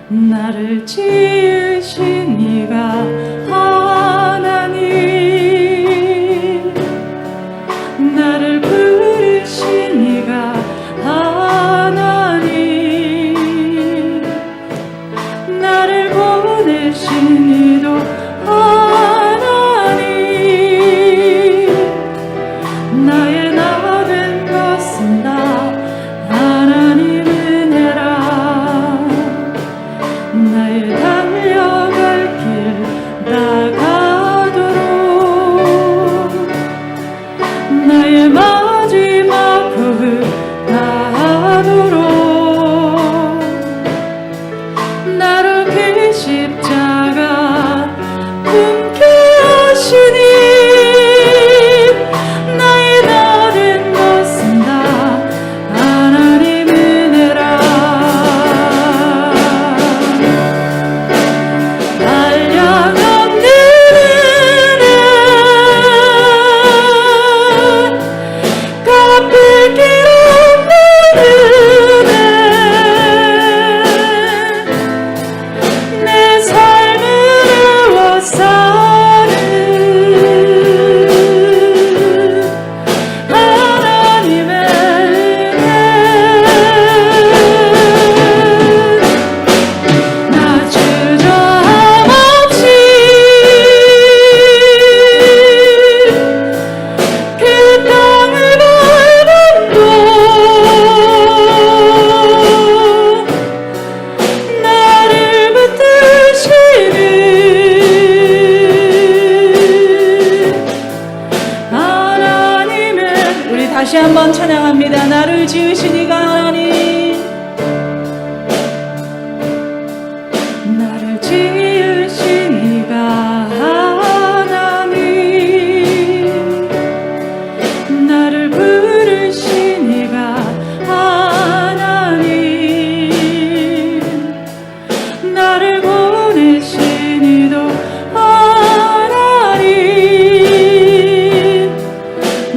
나를 지으신 이가 하나님, 나를 부르신 이가 하나님, 나를 보내신 이도 하나님, 나의 나 된 것은 다 하나님 은혜라. 나의 달려갈 길 나가도록, 나의 마지막 호흡 다하도록, 나로 그 십자가 품게 하시니, 나의 나 된 것은 다 하나님 은혜라. 다시 한번 찬양합니다. 나를 지으신 이가 하나님, 나를 지으신 이가 하나님, 나를 부르신 이가 하나님, 나를 보내신 이도 하나님,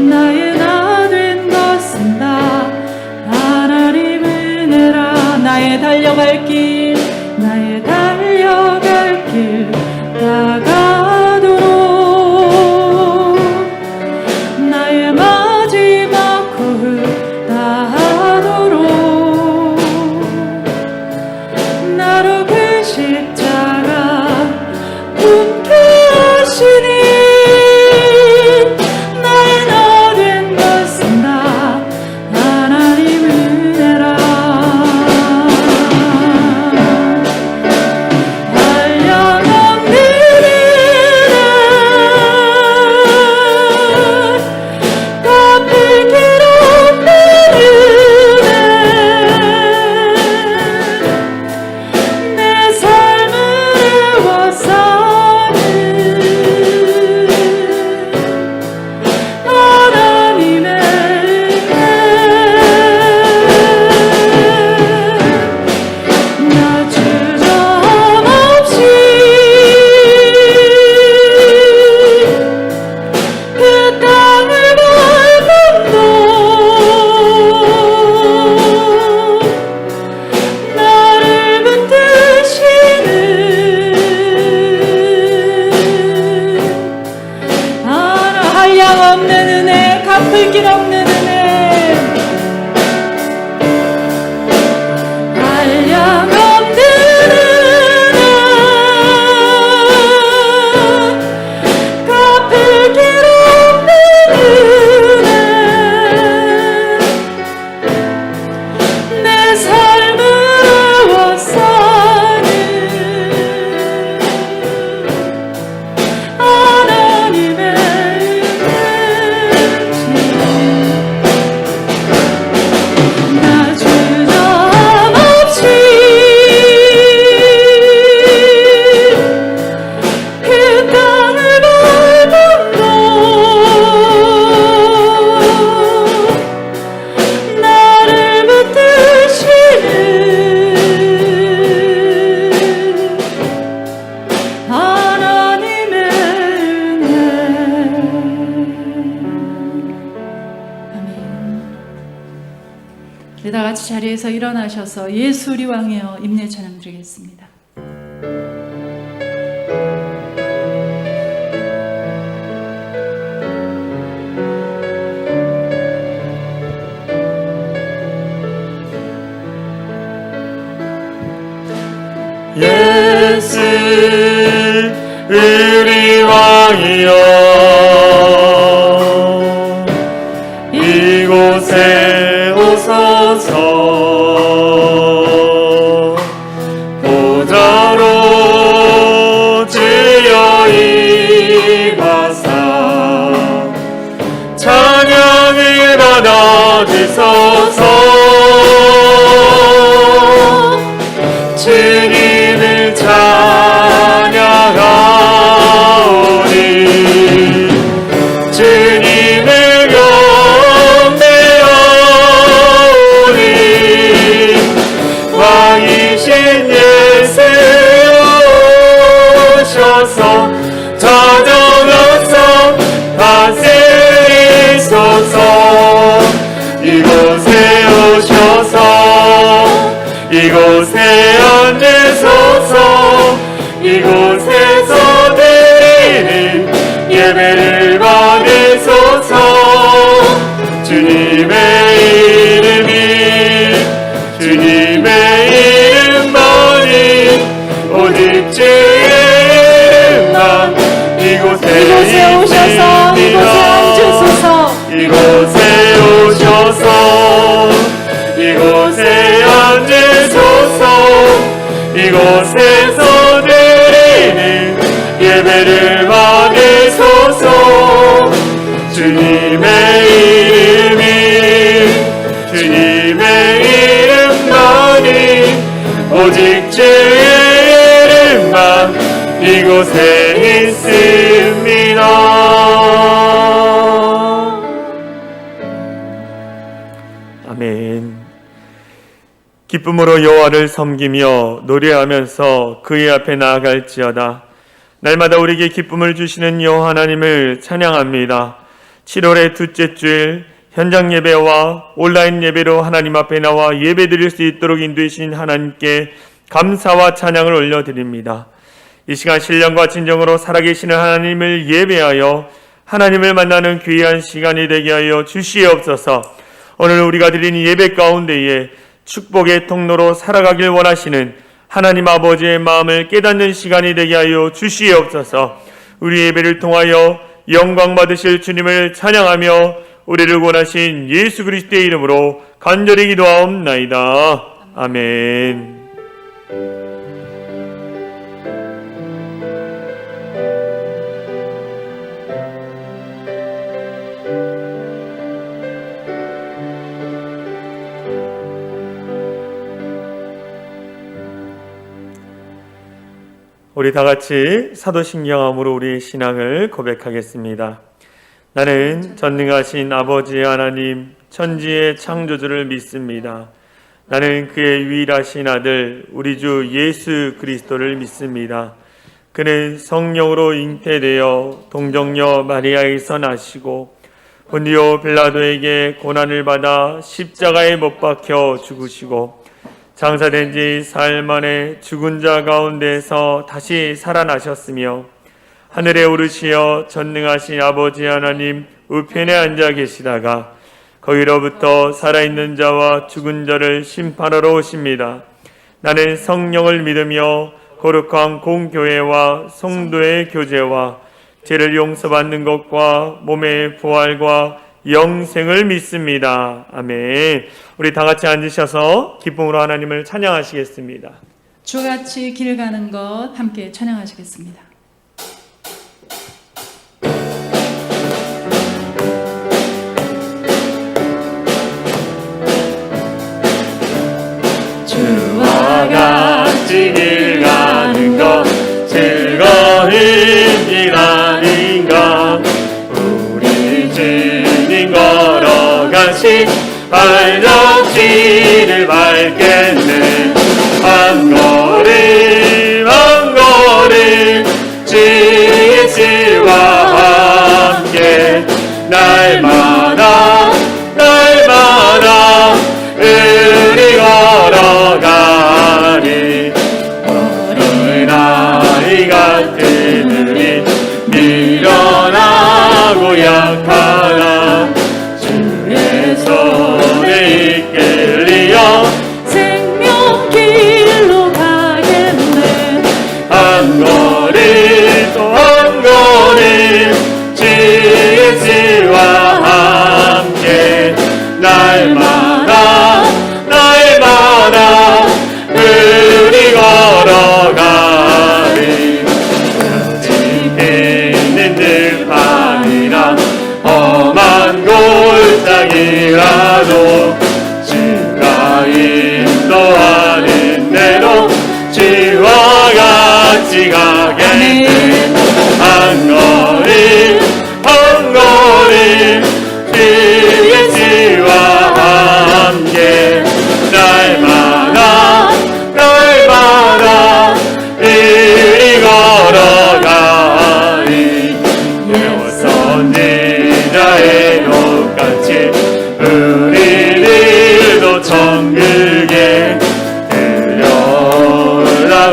나의 나의 달려갈 길, 나의 달려갈 길 다가도록, 나의 마지막 호흡 다하도록, 나로 그 십자가 품게 하시니, 나의 나 된 것은 다 하나님 은혜라. 내 삶을 자리에서 일어나셔서 예수 우리 왕이여 임내 찬양 드리겠습니다. 예수 우리 왕이여 이곳에 오소서 보좌로 주여 임하사 찬양을 받아주소서 주님을 찬양하오니 주님을 경배하오니 왕이신 예수 오셔서 찾아와서 다스리소서 이곳에 오셔서 이곳에 앉으소서 이곳에서 드리는 예배를 받으소서 주님의 이름만이 오직 주의 이름만 이곳에 오셔서 이곳에 앉으소서 이곳에 오셔서 이곳에 앉으소서 이곳에서 드리는 예배를 받으소서 주님의 이름만이 오직 주의 이름만 이곳에 있습니다. 아멘. 기쁨으로 여호와를 섬기며 노래하면서 그의 앞에 나아갈지어다. 날마다 우리에게 기쁨을 주시는 여호와 하나님을 찬양합니다. 7월의 둘째 주일 현장 예배와 온라인 예배로 하나님 앞에 나와 예배드릴 수 있도록 인도해주신 하나님께 감사와 찬양을 올려드립니다. 이 시간 신령과 진정으로 살아계시는 하나님을 예배하여 하나님을 만나는 귀한 시간이 되게 하여 주시옵소서. 오늘 우리가 드린 예배 가운데에 축복의 통로로 살아가길 원하시는 하나님 아버지의 마음을 깨닫는 시간이 되게 하여 주시옵소서. 우리 예배를 통하여 영광 받으실 주님을 찬양하며 우리를 원하신 예수 그리스도의 이름으로 간절히 기도하옵나이다. 아멘. 우리 다 같이 사도신경함으로 우리의 신앙을 고백하겠습니다. 나는 전능하신 아버지 하나님 천지의 창조주를 믿습니다. 나는 그의 유일하신 아들 우리 주 예수 그리스도를 믿습니다. 그는 성령으로 잉태되어 동정녀 마리아에서 나시고 본디오 빌라도에게 고난을 받아 십자가에 못 박혀 죽으시고 장사된 지 사흘 만에 죽은 자 가운데서 다시 살아나셨으며 하늘에 오르시어 전능하신 아버지 하나님 우편에 앉아 계시다가 거기로부터 살아있는 자와 죽은 자를 심판하러 오십니다. 나는 성령을 믿으며 거룩한 공교회와 성도의 교제와 죄를 용서받는 것과 몸의 부활과 영생을 믿습니다. 아멘. 우리 다 같이 앉으셔서 기쁨으로 하나님을 찬양하시겠습니다. 주같이 길 가는 것 함께 찬양하시겠습니다. 주와 같이 길 가는 것 즐거운 길 아닌가. 우리 주님 걸어가신 발자취를 밟겠네. 한 걸음 한 걸음 주 예수와 함께 날마다 날마다 우리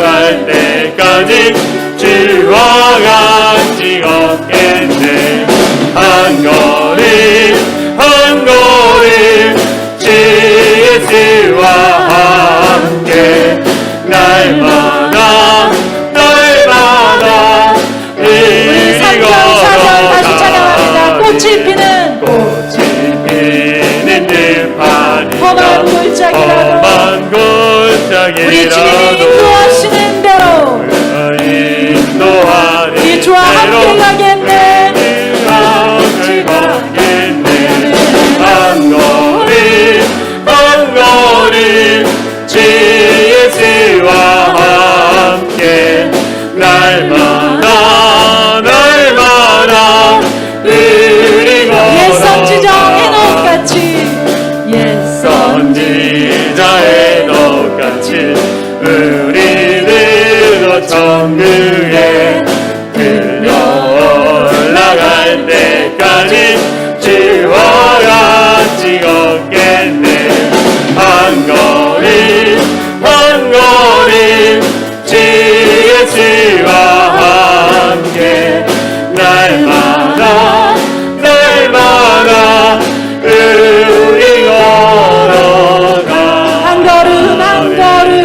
올라갈 때까지 주와 같이 걷겠네. 한 걸음 한 걸음 주 예수와 함께 날마다 날마다 우리 3절 4절 다시 찬양합니다. 꽃이 피는 들판이다. 험한 골짜기라도 험한 골짜기라도 우리 주님이 인도하시는 대로 인도하는 우리 주와 함께 가겠네. 함께 가겠네. 한 걸음 한 걸음 주 예수와 함께 날마다 날마다 우리 옛 걸어 선지자의 돛같이 옛 선지자의 돛같이 우리들도 천국에 들려 올라갈 때까지 주와 같이 걷겠네. 한 걸음 한 걸음 주 예수와 함께 날마다 날마다 우리 걸어가. 한 걸음 한 걸음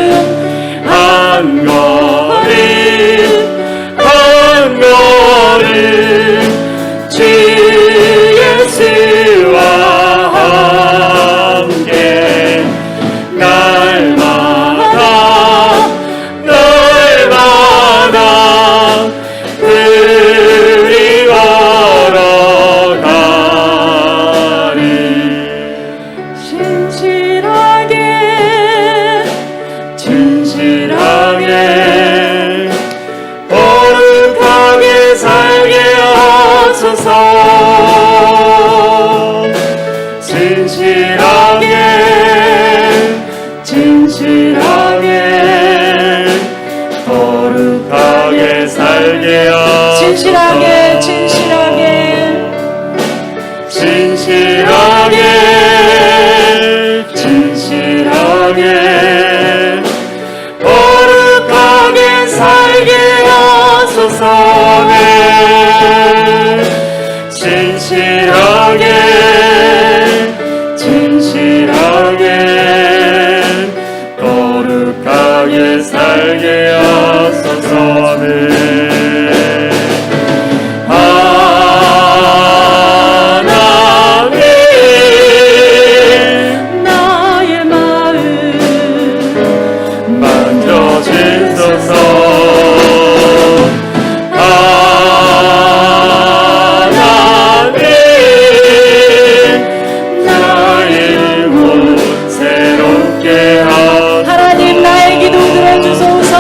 한 걸음 한 걸음 주 예수와 함께 날마다 날마다 우리 걸어가리. 진실하게 거룩하게 살게 하소서. 진실하게 거룩하게 살게 하소서. 진실하게 진실하게 거룩하게 살게 하소서. 네. 진실하게 거룩하게 살게 하소서. 네. 나의 마음 만져주소서. 하나님 나의 영혼 새롭게 하소서. 하나님 나의 기도 들어주소서.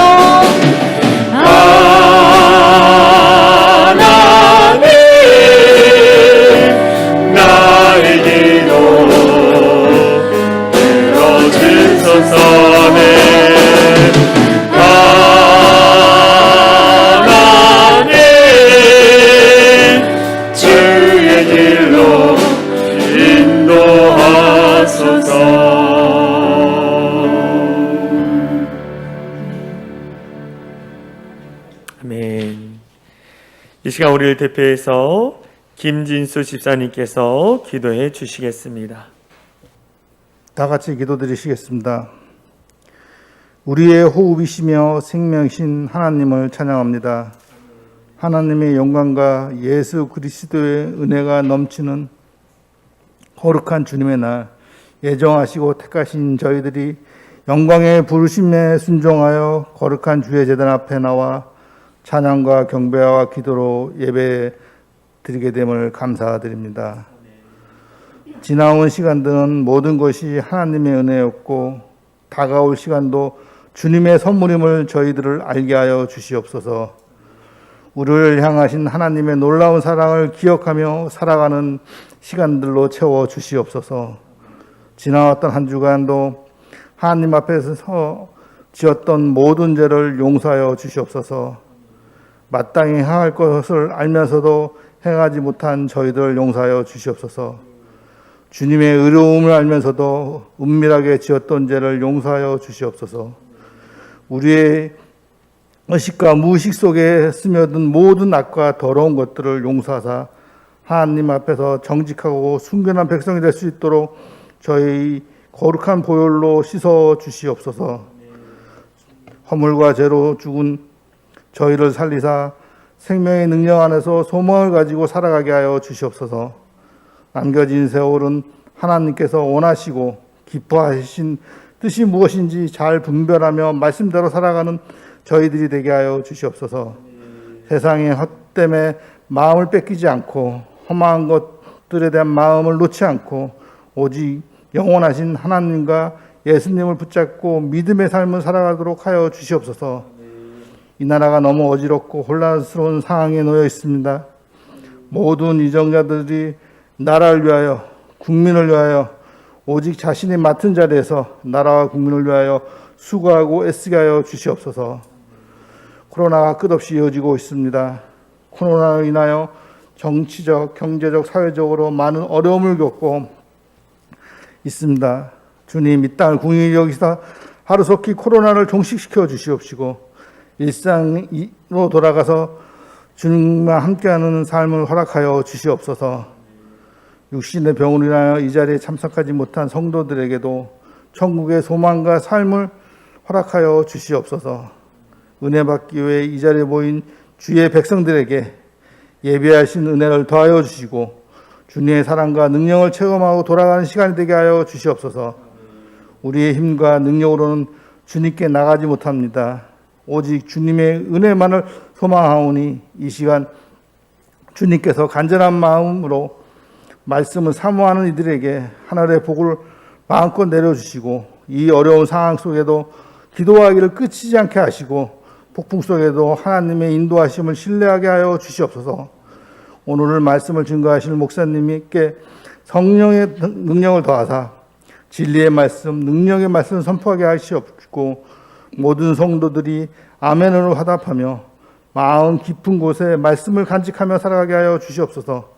하나님 나의 기도 들어주소서. 네. 하나님 주의 길로 인도하소서. 아멘. 이 시간 우리를 대표해서 김진수 집사님께서 기도해 주시겠습니다. 다 같이 기도드리시겠습니다. 우리의 호흡이시며 생명이신 하나님을 찬양합니다. 하나님의 영광과 예수 그리스도의 은혜가 넘치는 거룩한 주님의 날, 예정하시고 택하신 저희들이 영광의 부르심에 순종하여 거룩한 주의 제단 앞에 나와 찬양과 경배와 기도로 예배 드리게 됨을 감사드립니다. 지나온 시간들은 모든 것이 하나님의 은혜였고 다가올 시간도 주님의 선물임을 저희들을 알게 하여 주시옵소서. 우리를 향하신 하나님의 놀라운 사랑을 기억하며 살아가는 시간들로 채워 주시옵소서. 지나왔던 한 주간도 하나님 앞에서 지었던 모든 죄를 용서하여 주시옵소서. 마땅히 행할 것을 알면서도 행하지 못한 저희들을 용서하여 주시옵소서. 주님의 의로움을 알면서도 은밀하게 지었던 죄를 용서하여 주시옵소서. 우리의 의식과 무의식 속에 스며든 모든 악과 더러운 것들을 용서하사 하나님 앞에서 정직하고 순결한 백성이 될 수 있도록 저희 거룩한 보혈로 씻어 주시옵소서. 허물과 죄로 죽은 저희를 살리사 생명의 능력 안에서 소망을 가지고 살아가게 하여 주시옵소서. 남겨진 세월은 하나님께서 원하시고 기뻐하신 뜻이 무엇인지 잘 분별하며 말씀대로 살아가는 저희들이 되게 하여 주시옵소서. 세상의 헛됨에 마음을 뺏기지 않고 험한 것들에 대한 마음을 놓지 않고 오직 영원하신 하나님과 예수님을 붙잡고 믿음의 삶을 살아가도록 하여 주시옵소서. 이 나라가 너무 어지럽고 혼란스러운 상황에 놓여 있습니다. 모든 이정자들이 나라를 위하여 국민을 위하여 오직 자신이 맡은 자리에서 나라와 국민을 위하여 수고하고 애쓰게 하여 주시옵소서. 코로나가 끝없이 이어지고 있습니다. 코로나로 인하여 정치적, 경제적, 사회적으로 많은 어려움을 겪고 있습니다. 주님, 이 땅을 궁히 여기서 하루속히 코로나를 종식시켜 주시옵시고 일상으로 돌아가서 주님과 함께하는 삶을 허락하여 주시옵소서. 육신의 병으로 인하여 이 자리에 참석하지 못한 성도들에게도 천국의 소망과 삶을 허락하여 주시옵소서. 은혜 받기 위해 이 자리에 모인 주의 백성들에게 예배하신 은혜를 더하여 주시고 주님의 사랑과 능력을 체험하고 돌아가는 시간이 되게 하여 주시옵소서. 우리의 힘과 능력으로는 주님께 나가지 못합니다. 오직 주님의 은혜만을 소망하오니 이 시간 주님께서 간절한 마음으로 말씀을 사모하는 이들에게 하늘의 복을 마음껏 내려주시고 이 어려운 상황 속에도 기도하기를 끝이지 않게 하시고 폭풍 속에도 하나님의 인도하심을 신뢰하게 하여 주시옵소서. 오늘 말씀을 증거하실 목사님께 성령의 능력을 더하사 진리의 말씀, 능력의 말씀을 선포하게 하시옵고 모든 성도들이 아멘으로 화답하며 마음 깊은 곳에 말씀을 간직하며 살아가게 하여 주시옵소서.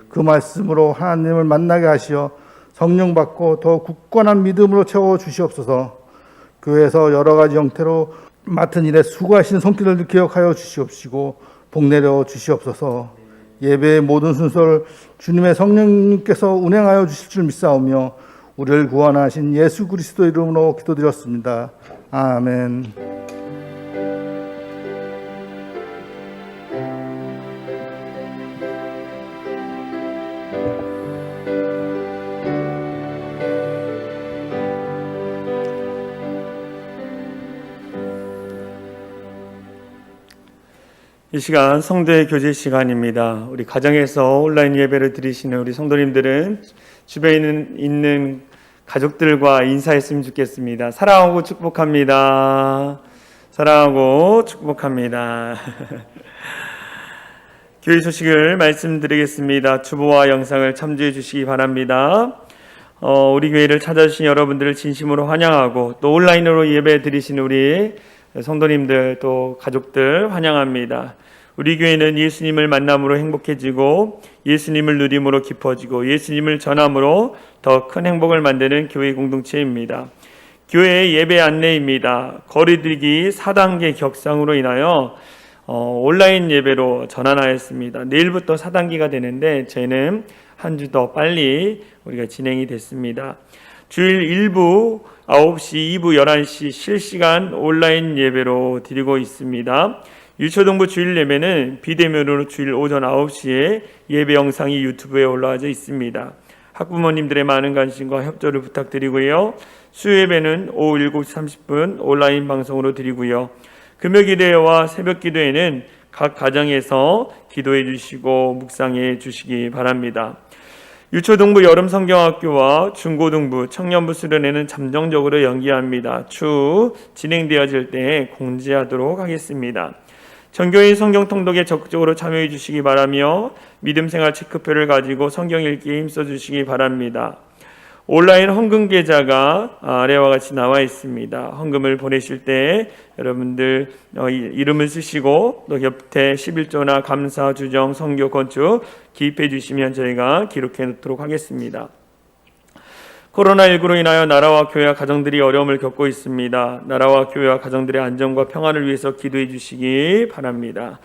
그 말씀으로 하나님을 만나게 하시어 성령 받고 더 굳건한 믿음으로 채워 주시옵소서. 교회에서 여러 가지 형태로 맡은 일에 수고하신 손길을 기억하여 주시옵시고 복 내려 주시옵소서. 예배의 모든 순서를 주님의 성령님께서 운행하여 주실 줄 믿사오며 우리를 구원하신 예수 그리스도 이름으로 기도드렸습니다. 아멘. 이 시간 성도의 교제 시간입니다. 우리 가정에서 온라인 예배를 드리시는 우리 성도님들은 주변에 있는 가족들과 인사했으면 좋겠습니다. 사랑하고 축복합니다. 사랑하고 축복합니다. 교회 소식을 말씀드리겠습니다. 주보와 영상을 참조해 주시기 바랍니다. 우리 교회를 찾아주신 여러분들을 진심으로 환영하고 또 온라인으로 예배 드리시는 우리 성도님들 또 가족들 환영합니다. 우리 교회는 예수님을 만남으로 행복해지고 예수님을 누림으로 깊어지고 예수님을 전함으로 더 큰 행복을 만드는 교회 공동체입니다. 교회의 예배 안내입니다. 거리두기 4단계 격상으로 인하여 온라인 예배로 전환하였습니다. 내일부터 4단계가 되는데 저희는 한 주 더 빨리 우리가 진행이 됐습니다. 주일 1부 9시, 2부 11시 실시간 온라인 예배로 드리고 있습니다. 유초동부 주일 예배는 비대면으로 주일 오전 9시에 예배 영상이 유튜브에 올라와져 있습니다. 학부모님들의 많은 관심과 협조를 부탁드리고요. 수요예배는 오후 7시 30분 온라인 방송으로 드리고요. 금요기도회와 새벽기도회는 각 가정에서 기도해 주시고 묵상해 주시기 바랍니다. 유초동부 여름성경학교와 중고등부, 청년부 수련회는 잠정적으로 연기합니다. 추후 진행되어질 때 공지하도록 하겠습니다. 전교인 성경통독에 적극적으로 참여해 주시기 바라며 믿음생활 체크표를 가지고 성경 읽기에 힘써 주시기 바랍니다. 온라인 헌금 계좌가 아래와 같이 나와 있습니다. 헌금을 보내실 때 여러분들 이름을 쓰시고 또 옆에 11조나 감사, 주정, 선교, 건축 기입해 주시면 저희가 기록해 놓도록 하겠습니다. 코로나19로 인하여 나라와 교회와 가정들이 어려움을 겪고 있습니다. 나라와 교회와 가정들의 안정과 평안을 위해서 기도해 주시기 바랍니다.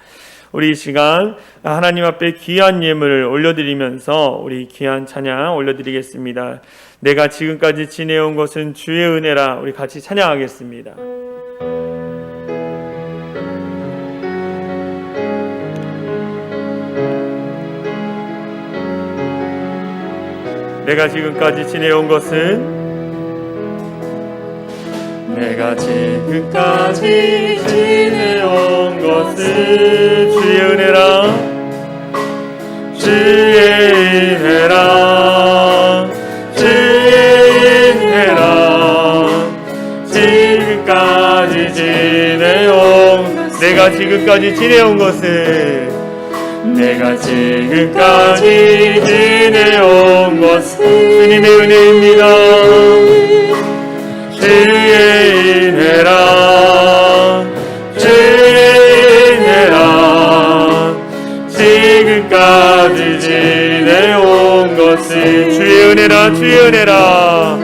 우리 이 시간 하나님 앞에 귀한 예물을 올려드리면서 우리 귀한 찬양 올려드리겠습니다. 내가 지금까지 지내온 것은 주의 은혜라. 우리 같이 찬양하겠습니다. 내가 지금까지 지내온 것은 내가 지금까지 지내온 것은 주의 은혜라. 주의 은혜라. 주의 은혜라. 지금까지 지내온 내가 지금까지 지내온 것은 내가 지금까지 지내온 것은 주님의 은혜입니다. 주의 은혜라. 주의 은혜라. 지금까지 지내온 것은 주의 은혜라. 주의 은혜라.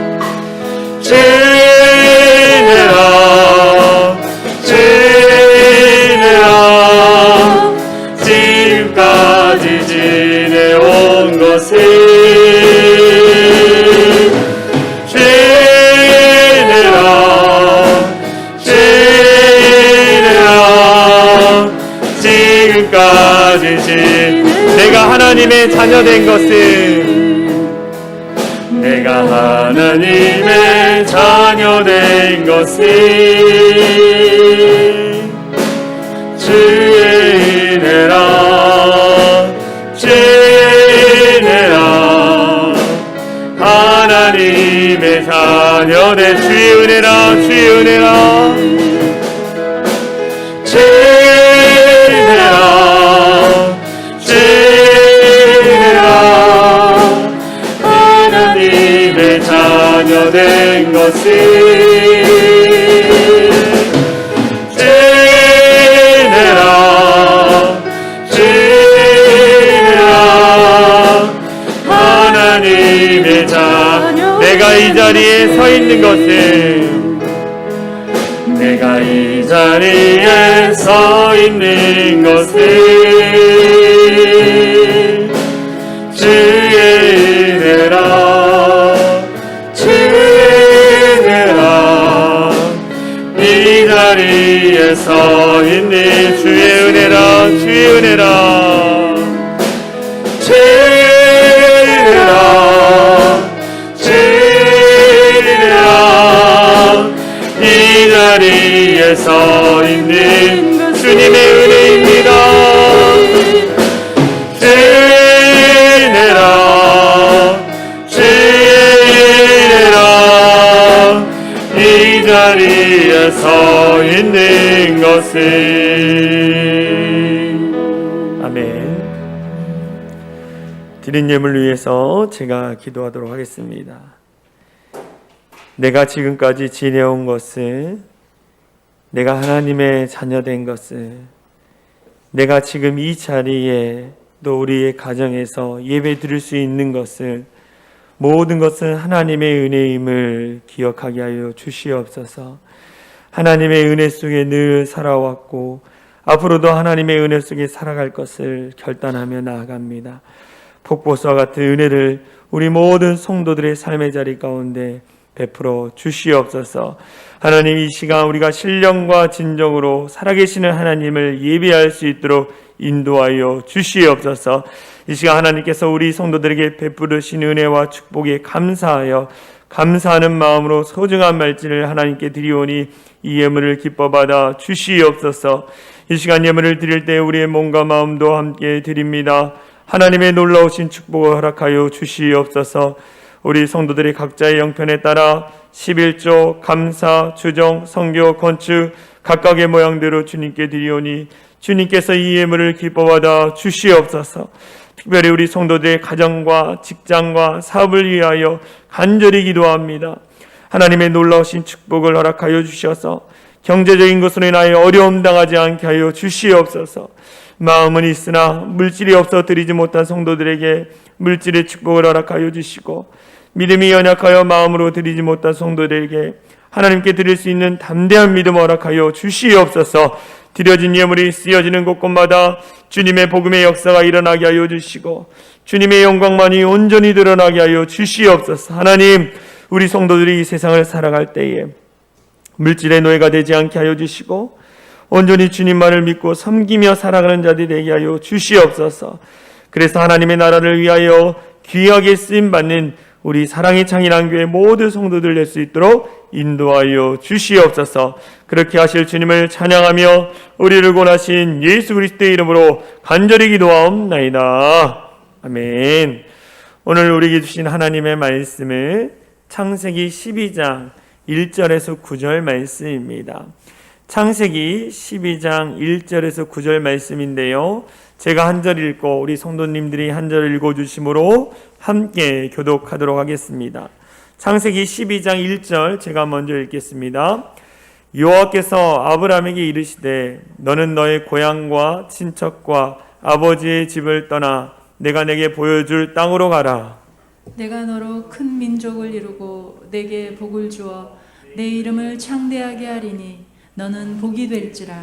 주의 은혜라. 주의 은혜라. 지금까지 지내온 것은 주의 은혜라. 주의 은혜라. 지금까지 내가 하나님의 자녀된 것은 내가 하나님의 자녀된 것은 주의 은혜라. 주의 은혜라. 하나님의 자녀된 주의 은혜라. 주의 은혜라. 주의 은혜라. 주의 은혜라. 하나님의 자녀된 것은 하나님의 자녀 내가 이 자리에 서 있는 것은 내가 이 자리에 서 있는 것은 주의 은혜라. 주의 은혜라. 이 자리에 서 있는 주의 은혜라. 주의 은혜라. 이 자리에 서 있는 주님의 은혜입니다. 주의 은혜라. 주의 은혜라. 이 자리에 서 있는 것은 아멘. 드린 예물 위해서 제가 기도하도록 하겠습니다. 내가 지금까지 지내온 것은 내가 하나님의 자녀된 것은 내가 지금 이 자리에 또 우리의 가정에서 예배 드릴 수 있는 것은 모든 것은 하나님의 은혜임을 기억하게 하여 주시옵소서. 하나님의 은혜 속에 늘 살아왔고 앞으로도 하나님의 은혜 속에 살아갈 것을 결단하며 나아갑니다. 폭포수와 같은 은혜를 우리 모든 성도들의 삶의 자리 가운데 베풀어 주시옵소서. 하나님, 이 시간 우리가 신령과 진정으로 살아계시는 하나님을 예배할 수 있도록 인도하여 주시옵소서. 이 시간 하나님께서 우리 성도들에게 베푸르신 은혜와 축복에 감사하여 감사하는 마음으로 소중한 말씀을 하나님께 드리오니 이 예물을 기뻐 받아 주시옵소서. 이 시간 예물을 드릴 때 우리의 몸과 마음도 함께 드립니다. 하나님의 놀라우신 축복을 허락하여 주시옵소서. 우리 성도들이 각자의 형편에 따라 11조, 감사, 주정, 성교, 건축 각각의 모양대로 주님께 드리오니 주님께서 이 예물을 기뻐 받아 주시옵소서. 특별히 우리 성도들의 가정과 직장과 사업을 위하여 간절히 기도합니다. 하나님의 놀라우신 축복을 허락하여 주셔서 경제적인 것으로 인하여 어려움 당하지 않게 하여 주시옵소서. 마음은 있으나 물질이 없어 드리지 못한 성도들에게 물질의 축복을 허락하여 주시고 믿음이 연약하여 마음으로 드리지 못한 성도들에게 하나님께 드릴 수 있는 담대한 믿음 허락하여 주시옵소서. 드려진 예물이 쓰여지는 곳곳마다 주님의 복음의 역사가 일어나게 하여 주시고 주님의 영광만이 온전히 드러나게 하여 주시옵소서. 하나님, 우리 성도들이 이 세상을 살아갈 때에 물질의 노예가 되지 않게 하여 주시고 온전히 주님만을 믿고 섬기며 살아가는 자들이 되게 하여 주시옵소서. 그래서 하나님의 나라를 위하여 귀하게 쓰임받는 우리 사랑의 창일한교회 모든 성도들 될 수 있도록 인도하여 주시옵소서. 그렇게 하실 주님을 찬양하며 우리를 구원하신 예수 그리스도의 이름으로 간절히 기도하옵나이다. 아멘. 오늘 우리에게 주신 하나님의 말씀은 창세기 12장 1절에서 9절 말씀입니다. 창세기 12장 1절에서 9절 말씀인데요, 제가 한 절 읽고 우리 성도님들이 한 절 읽어주심으로 함께 교독하도록 하겠습니다. 창세기 12장 1절 제가 먼저 읽겠습니다. 여호와께서 아브라함에게 이르시되 너는 너의 고향과 친척과 아버지의 집을 떠나 내가 내게 보여줄 땅으로 가라. 내가 너로 큰 민족을 이루고 내게 복을 주어 내 이름을 창대하게 하리니 너는 복이 될지라.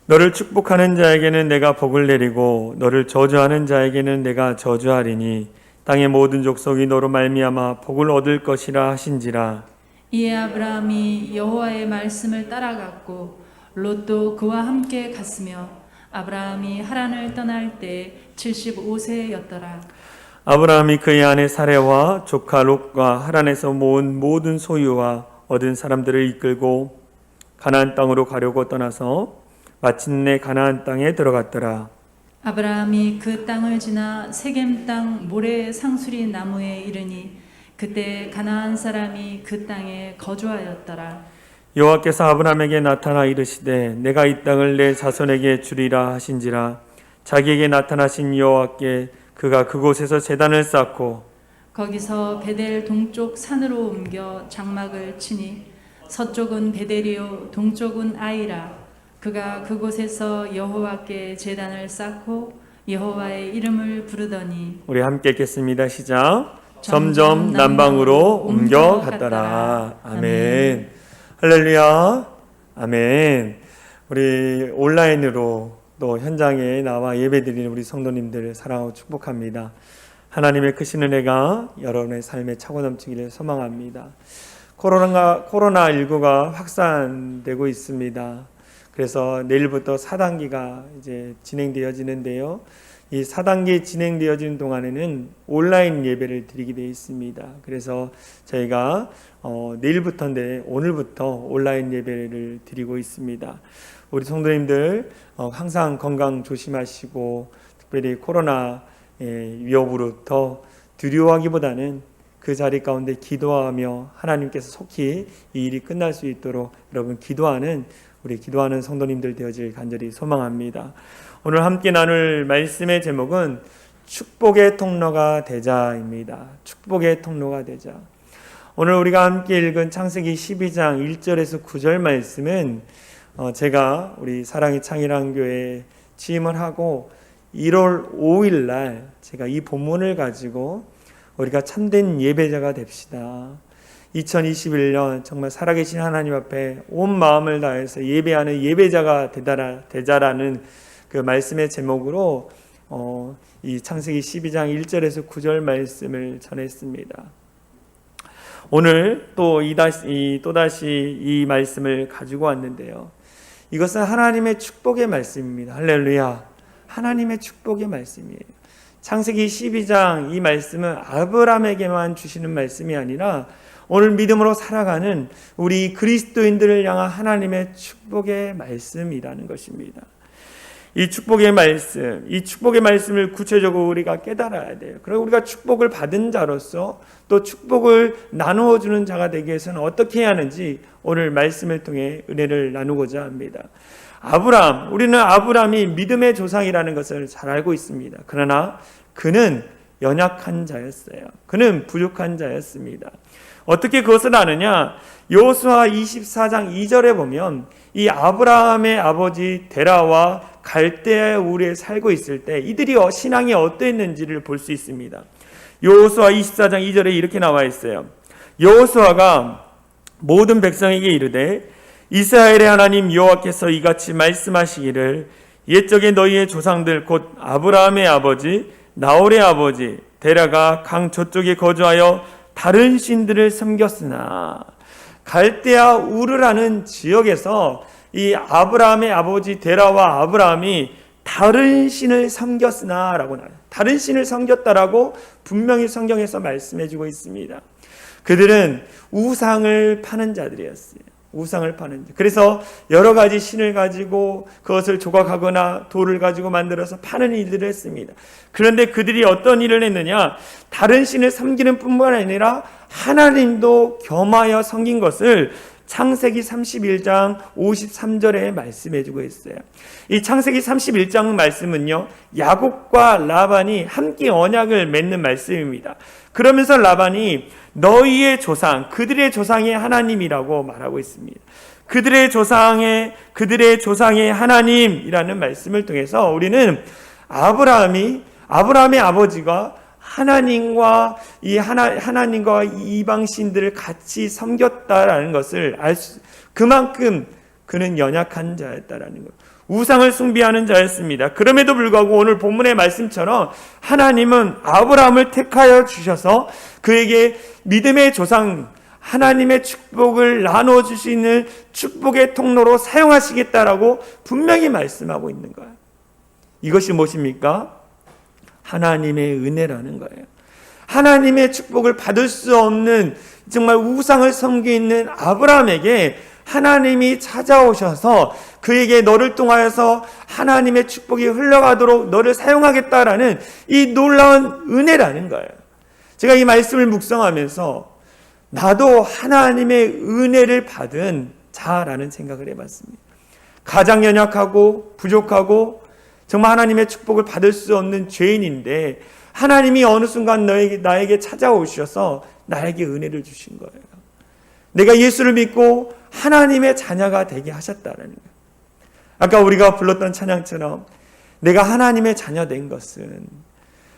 너를 축복하는 자에게는 내가 복을 내리고 너를 저주하는 자에게는 내가 저주하리니 땅의 모든 족속이 너로 말미암아 복을 얻을 것이라 하신지라. 이에 아브라함이 여호와의 말씀을 따라갔고 롯도 그와 함께 갔으며 아브라함이 하란을 떠날 때 75세였더라. 아브라함이 그의 아내 사레와 조카 롯과 하란에서 모은 모든 소유와 얻은 사람들을 이끌고 가나안 땅으로 가려고 떠나서 마침내 가나안 땅에 들어갔더라. 아브라함이 그 땅을 지나 세겜 땅 모래 상수리 나무에 이르니 그때 가나안 사람이 그 땅에 거주하였더라. 여호와께서 아브라함에게 나타나 이르시되 내가 이 땅을 내 자손에게 주리라 하신지라. 자기에게 나타나신 여호와께 그가 그곳에서 제단을 쌓고 거기서 베델 동쪽 산으로 옮겨 장막을 치니 서쪽은 베델이요 동쪽은 아이라. 그가 그곳에서 여호와께 제단을 쌓고 여호와의 이름을 부르더니. 우리 함께 읽겠습니다. 시작. 점점 남방으로 옮겨갔더라. 아멘. 할렐루야. 아멘. 우리 온라인으로 또 현장에 나와 예배드리는 우리 성도님들 사랑하고 축복합니다. 하나님의 크신 은혜가 여러분의 삶에 차고 넘치기를 소망합니다. 코로나19가 확산되고 있습니다. 그래서 내일부터 4단계가 이제 진행되어지는데요. 이 4단계 진행되어지는 동안에는 온라인 예배를 드리게 되어 있습니다. 그래서 저희가 내일부터인데 오늘부터 온라인 예배를 드리고 있습니다. 우리 성도님들 항상 건강 조심하시고 특별히 코로나 위협으로부터 두려워하기보다는 그 자리 가운데 기도하며 하나님께서 속히 이 일이 끝날 수 있도록 여러분 우리 기도하는 성도님들 되어질 간절히 소망합니다. 오늘 함께 나눌 말씀의 제목은 축복의 통로가 되자입니다. 축복의 통로가 되자. 오늘 우리가 함께 읽은 창세기 12장 1절에서 9절 말씀은 제가 우리 사랑의 창일한교회에 취임을 하고 1월 5일 날 제가 이 본문을 가지고 우리가 참된 예배자가 됩시다. 2021년 정말 살아계신 하나님 앞에 온 마음을 다해서 예배하는 예배자가 되자라는 그 말씀의 제목으로 이 창세기 12장 1절에서 9절 말씀을 전했습니다. 오늘 또다시 이 말씀을 가지고 왔는데요. 이것은 하나님의 축복의 말씀입니다. 할렐루야. 하나님의 축복의 말씀이에요. 창세기 12장 이 말씀은 아브라함에게만 주시는 말씀이 아니라 오늘 믿음으로 살아가는 우리 그리스도인들을 향한 하나님의 축복의 말씀이라는 것입니다. 이 축복의 말씀을 구체적으로 우리가 깨달아야 돼요. 그리고 우리가 축복을 받은 자로서 또 축복을 나누어 주는 자가 되기 위해서는 어떻게 해야 하는지 오늘 말씀을 통해 은혜를 나누고자 합니다. 우리는 아브라함이 믿음의 조상이라는 것을 잘 알고 있습니다. 그러나 그는 연약한 자였어요. 그는 부족한 자였습니다. 어떻게 그것을 아느냐? 여호수아 24장 2절에 보면 이 아브라함의 아버지 데라와 갈대아 우르에 살고 있을 때 이들이 신앙이 어떠했는지를 볼 수 있습니다. 여호수아 24장 2절에 이렇게 나와 있어요. 여호수아가 모든 백성에게 이르되 이스라엘의 하나님 여호와께서 이같이 말씀하시기를 옛적에 너희의 조상들 곧 아브라함의 아버지 나홀의 아버지 데라가 강 저쪽에 거주하여 다른 신들을 섬겼으나, 갈대아 우르라는 지역에서 이 아브라함의 아버지 데라와 아브라함이 다른 신을 섬겼으나 라고 나와요. 다른 신을 섬겼다라고 분명히 성경에서 말씀해주고 있습니다. 그들은 우상을 파는 자들이었어요. 우상을 파는 자. 그래서 여러 가지 신을 가지고 그것을 조각하거나 돌을 가지고 만들어서 파는 일들을 했습니다. 그런데 그들이 어떤 일을 했느냐, 다른 신을 섬기는 뿐만 아니라 하나님도 겸하여 섬긴 것을 창세기 31장 53절에 말씀해주고 있어요. 이 창세기 31장 말씀은요, 야곱과 라반이 함께 언약을 맺는 말씀입니다. 그러면서 라반이 너희의 조상, 그들의 조상의 하나님이라고 말하고 있습니다. 그들의 조상의 하나님이라는 말씀을 통해서 우리는 아브라함의 아버지가 하나님과 하나님과 이방 신들을 같이 섬겼다라는 것을 그만큼 그는 연약한 자였다라는 것. 우상을 숭배하는 자였습니다. 그럼에도 불구하고 오늘 본문의 말씀처럼 하나님은 아브라함을 택하여 주셔서 그에게 믿음의 조상, 하나님의 축복을 나눠줄 수 있는 축복의 통로로 사용하시겠다라고 분명히 말씀하고 있는 거예요. 이것이 무엇입니까? 하나님의 은혜라는 거예요. 하나님의 축복을 받을 수 없는 정말 우상을 섬기는 아브라함에게 하나님이 찾아오셔서 그에게 너를 통하여서 하나님의 축복이 흘러가도록 너를 사용하겠다라는 이 놀라운 은혜라는 거예요. 제가 이 말씀을 묵상하면서 나도 하나님의 은혜를 받은 자라는 생각을 해봤습니다. 가장 연약하고 부족하고 정말 하나님의 축복을 받을 수 없는 죄인인데 하나님이 어느 순간 나에게 찾아오셔서 나에게 은혜를 주신 거예요. 내가 예수를 믿고 하나님의 자녀가 되게 하셨다는 거예요. 아까 우리가 불렀던 찬양처럼 내가 하나님의 자녀 된 것은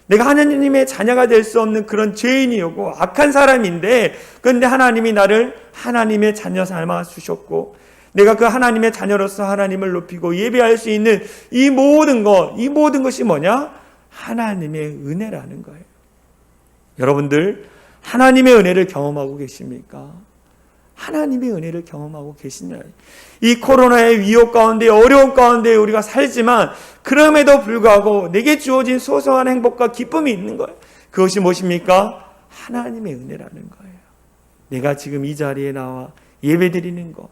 내가 하나님의 자녀가 될 수 없는 그런 죄인이었고 악한 사람인데, 그런데 하나님이 나를 하나님의 자녀 삼아 주셨고 내가 그 하나님의 자녀로서 하나님을 높이고 예배할 수 있는 이 모든 것이 뭐냐? 하나님의 은혜라는 거예요. 여러분들 하나님의 은혜를 경험하고 계십니까? 하나님의 은혜를 경험하고 계시나요? 이 코로나의 위협 가운데 어려움 가운데 우리가 살지만 그럼에도 불구하고 내게 주어진 소소한 행복과 기쁨이 있는 거예요. 그것이 무엇입니까? 하나님의 은혜라는 거예요. 내가 지금 이 자리에 나와 예배드리는 것,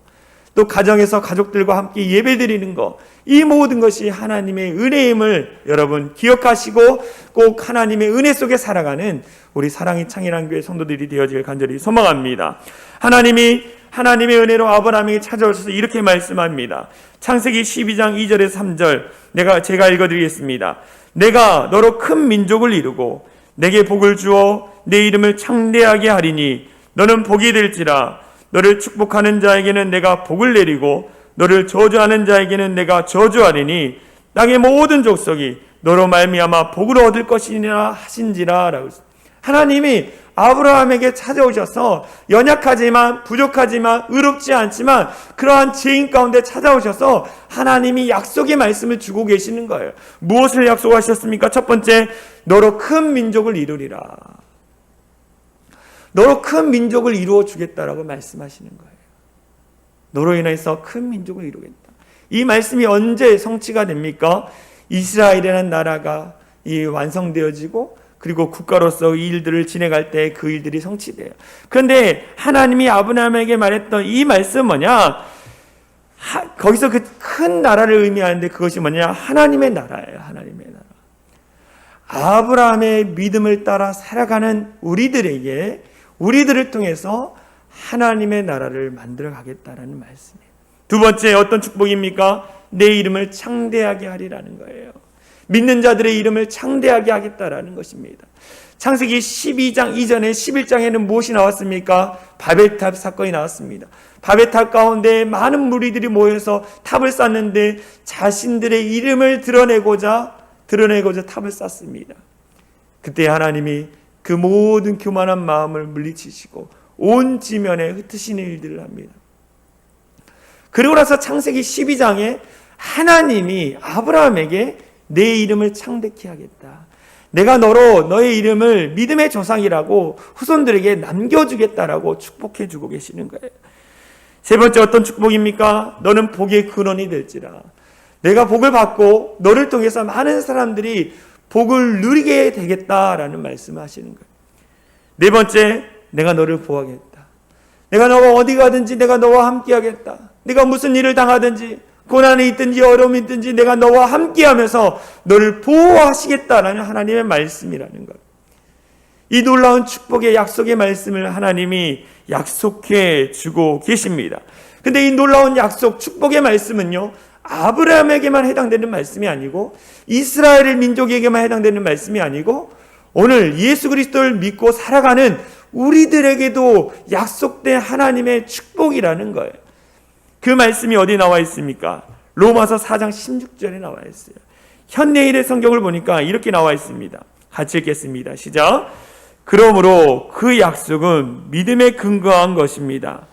또 가정에서 가족들과 함께 예배드리는 것, 이 모든 것이 하나님의 은혜임을 여러분 기억하시고 꼭 하나님의 은혜 속에 살아가는 우리 사랑의 창일한교회 성도들이 되어질 간절히 소망합니다. 하나님의 은혜로 아브라함에게 찾아오셔서 이렇게 말씀합니다. 창세기 12장 2절에서 3절 제가 읽어드리겠습니다. 내가 너로 큰 민족을 이루고 내게 복을 주어 내 이름을 창대하게 하리니 너는 복이 될지라. 너를 축복하는 자에게는 내가 복을 내리고 너를 저주하는 자에게는 내가 저주하리니 땅의 모든 족속이 너로 말미암아 복을 얻을 것이니라 하신지라. 라고 하나님이 아브라함에게 찾아오셔서 연약하지만 부족하지만 의롭지 않지만 그러한 죄인 가운데 찾아오셔서 하나님이 약속의 말씀을 주고 계시는 거예요. 무엇을 약속하셨습니까? 첫 번째, 너로 큰 민족을 이루리라. 너로 큰 민족을 이루어 주겠다라고 말씀하시는 거예요. 너로 인해서 큰 민족을 이루겠다. 이 말씀이 언제 성취가 됩니까? 이스라엘이라는 나라가 완성되어지고 그리고 국가로서 이 일들을 진행할 때 그 일들이 성취돼요. 그런데 하나님이 아브라함에게 말했던 이 말씀은 뭐냐? 거기서 그 큰 나라를 의미하는데 그것이 뭐냐? 하나님의 나라예요. 하나님의 나라. 아브라함의 믿음을 따라 살아가는 우리들을 통해서 하나님의 나라를 만들어 가겠다라는 말씀이에요. 두 번째 어떤 축복입니까? 내 이름을 창대하게 하리라는 거예요. 믿는 자들의 이름을 창대하게 하겠다라는 것입니다. 창세기 12장 이전에 11장에는 무엇이 나왔습니까? 바벨탑 사건이 나왔습니다. 바벨탑 가운데 많은 무리들이 모여서 탑을 쌓는데 자신들의 이름을 드러내고자 탑을 쌓습니다. 그때 하나님이 그 모든 교만한 마음을 물리치시고 온 지면에 흩으시는 일들을 합니다. 그리고 나서 창세기 12장에 하나님이 아브라함에게 내 이름을 창대케 하겠다. 내가 너로 너의 이름을 믿음의 조상이라고 후손들에게 남겨주겠다라고 축복해 주고 계시는 거예요. 세 번째 어떤 축복입니까? 너는 복의 근원이 될지라. 내가 복을 받고 너를 통해서 많은 사람들이 복을 누리게 되겠다라는 말씀을 하시는 거예요. 네 번째, 내가 너를 보호하겠다. 내가 너가 어디 가든지 내가 너와 함께 하겠다. 네가 무슨 일을 당하든지 고난이 있든지 어려움이 있든지 내가 너와 함께하면서 너를 보호하시겠다라는 하나님의 말씀이라는 거예요. 이 놀라운 축복의 약속의 말씀을 하나님이 약속해 주고 계십니다. 근데 이 놀라운 약속, 축복의 말씀은요, 아브라함에게만 해당되는 말씀이 아니고 이스라엘 민족에게만 해당되는 말씀이 아니고 오늘 예수 그리스도를 믿고 살아가는 우리들에게도 약속된 하나님의 축복이라는 거예요. 그 말씀이 어디 나와 있습니까? 로마서 4장 16절에 나와 있어요. 현대인의 성경을 보니까 이렇게 나와 있습니다. 같이 읽겠습니다. 시작. 그러므로 그 약속은 믿음에 근거한 것입니다.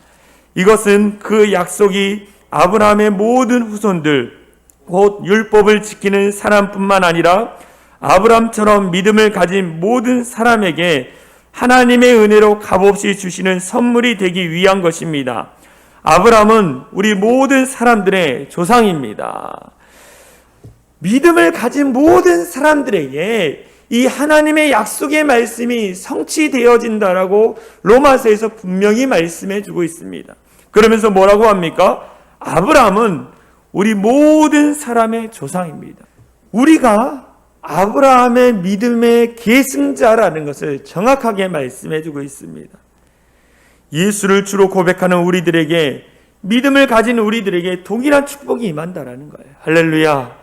이것은 그 약속이 아브라함의 모든 후손들, 곧 율법을 지키는 사람뿐만 아니라 아브라함처럼 믿음을 가진 모든 사람에게 하나님의 은혜로 값없이 주시는 선물이 되기 위한 것입니다. 아브라함은 우리 모든 사람들의 조상입니다. 믿음을 가진 모든 사람들에게 이 하나님의 약속의 말씀이 성취되어진다라고 로마서에서 분명히 말씀해 주고 있습니다. 그러면서 뭐라고 합니까? 아브라함은 우리 모든 사람의 조상입니다. 우리가 아브라함의 믿음의 계승자라는 것을 정확하게 말씀해 주고 있습니다. 예수를 주로 고백하는 우리들에게, 믿음을 가진 우리들에게 동일한 축복이 임한다라는 거예요. 할렐루야.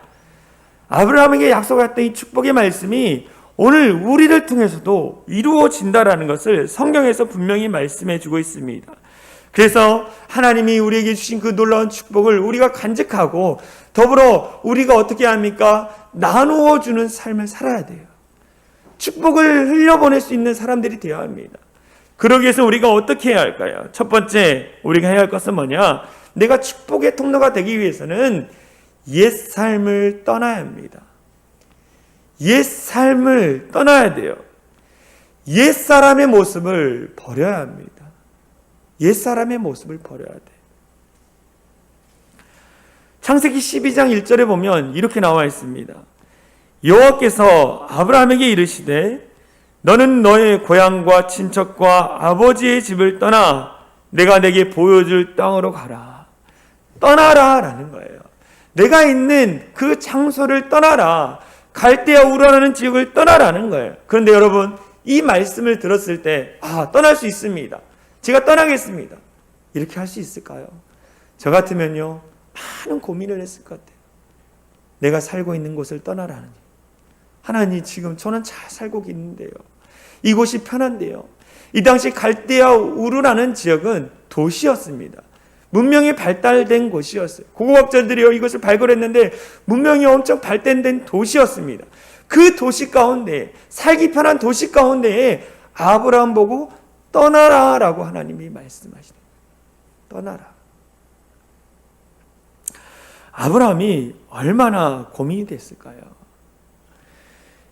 아브라함에게 약속했던 이 축복의 말씀이 오늘 우리를 통해서도 이루어진다라는 것을 성경에서 분명히 말씀해 주고 있습니다. 그래서 하나님이 우리에게 주신 그 놀라운 축복을 우리가 간직하고 더불어 우리가 어떻게 합니까? 나누어 주는 삶을 살아야 돼요. 축복을 흘려보낼 수 있는 사람들이 되어야 합니다. 그러기 위해서 우리가 어떻게 해야 할까요? 첫 번째 우리가 해야 할 것은 뭐냐? 내가 축복의 통로가 되기 위해서는 옛 삶을 떠나야 합니다. 옛 삶을 떠나야 돼요. 옛 사람의 모습을 버려야 합니다. 옛 사람의 모습을 버려야 돼. 창세기 12장 1절에 보면 이렇게 나와 있습니다. 여호와께서 아브라함에게 이르시되 너는 너의 고향과 친척과 아버지의 집을 떠나 내가 내게 보여줄 땅으로 가라. 떠나라 라는 거예요. 내가 있는 그 장소를 떠나라. 갈대아 우르라는 지역을 떠나라는 거예요. 그런데 여러분, 이 말씀을 들었을 때 떠날 수 있습니다. 제가 떠나겠습니다. 이렇게 할 수 있을까요? 저 같으면요, 많은 고민을 했을 것 같아요. 내가 살고 있는 곳을 떠나라는. 하나님, 지금 저는 잘 살고 있는데요. 이곳이 편한데요. 이 당시 갈대아 우르라는 지역은 도시였습니다. 문명이 발달된 곳이었어요. 고고학자들이 이것을 발굴했는데 문명이 엄청 발달된 도시였습니다. 그 도시 가운데, 살기 편한 도시 가운데에 아브라함 보고 떠나라 라고 하나님이 말씀하시는 거예요. 떠나라. 아브라함이 얼마나 고민이 됐을까요?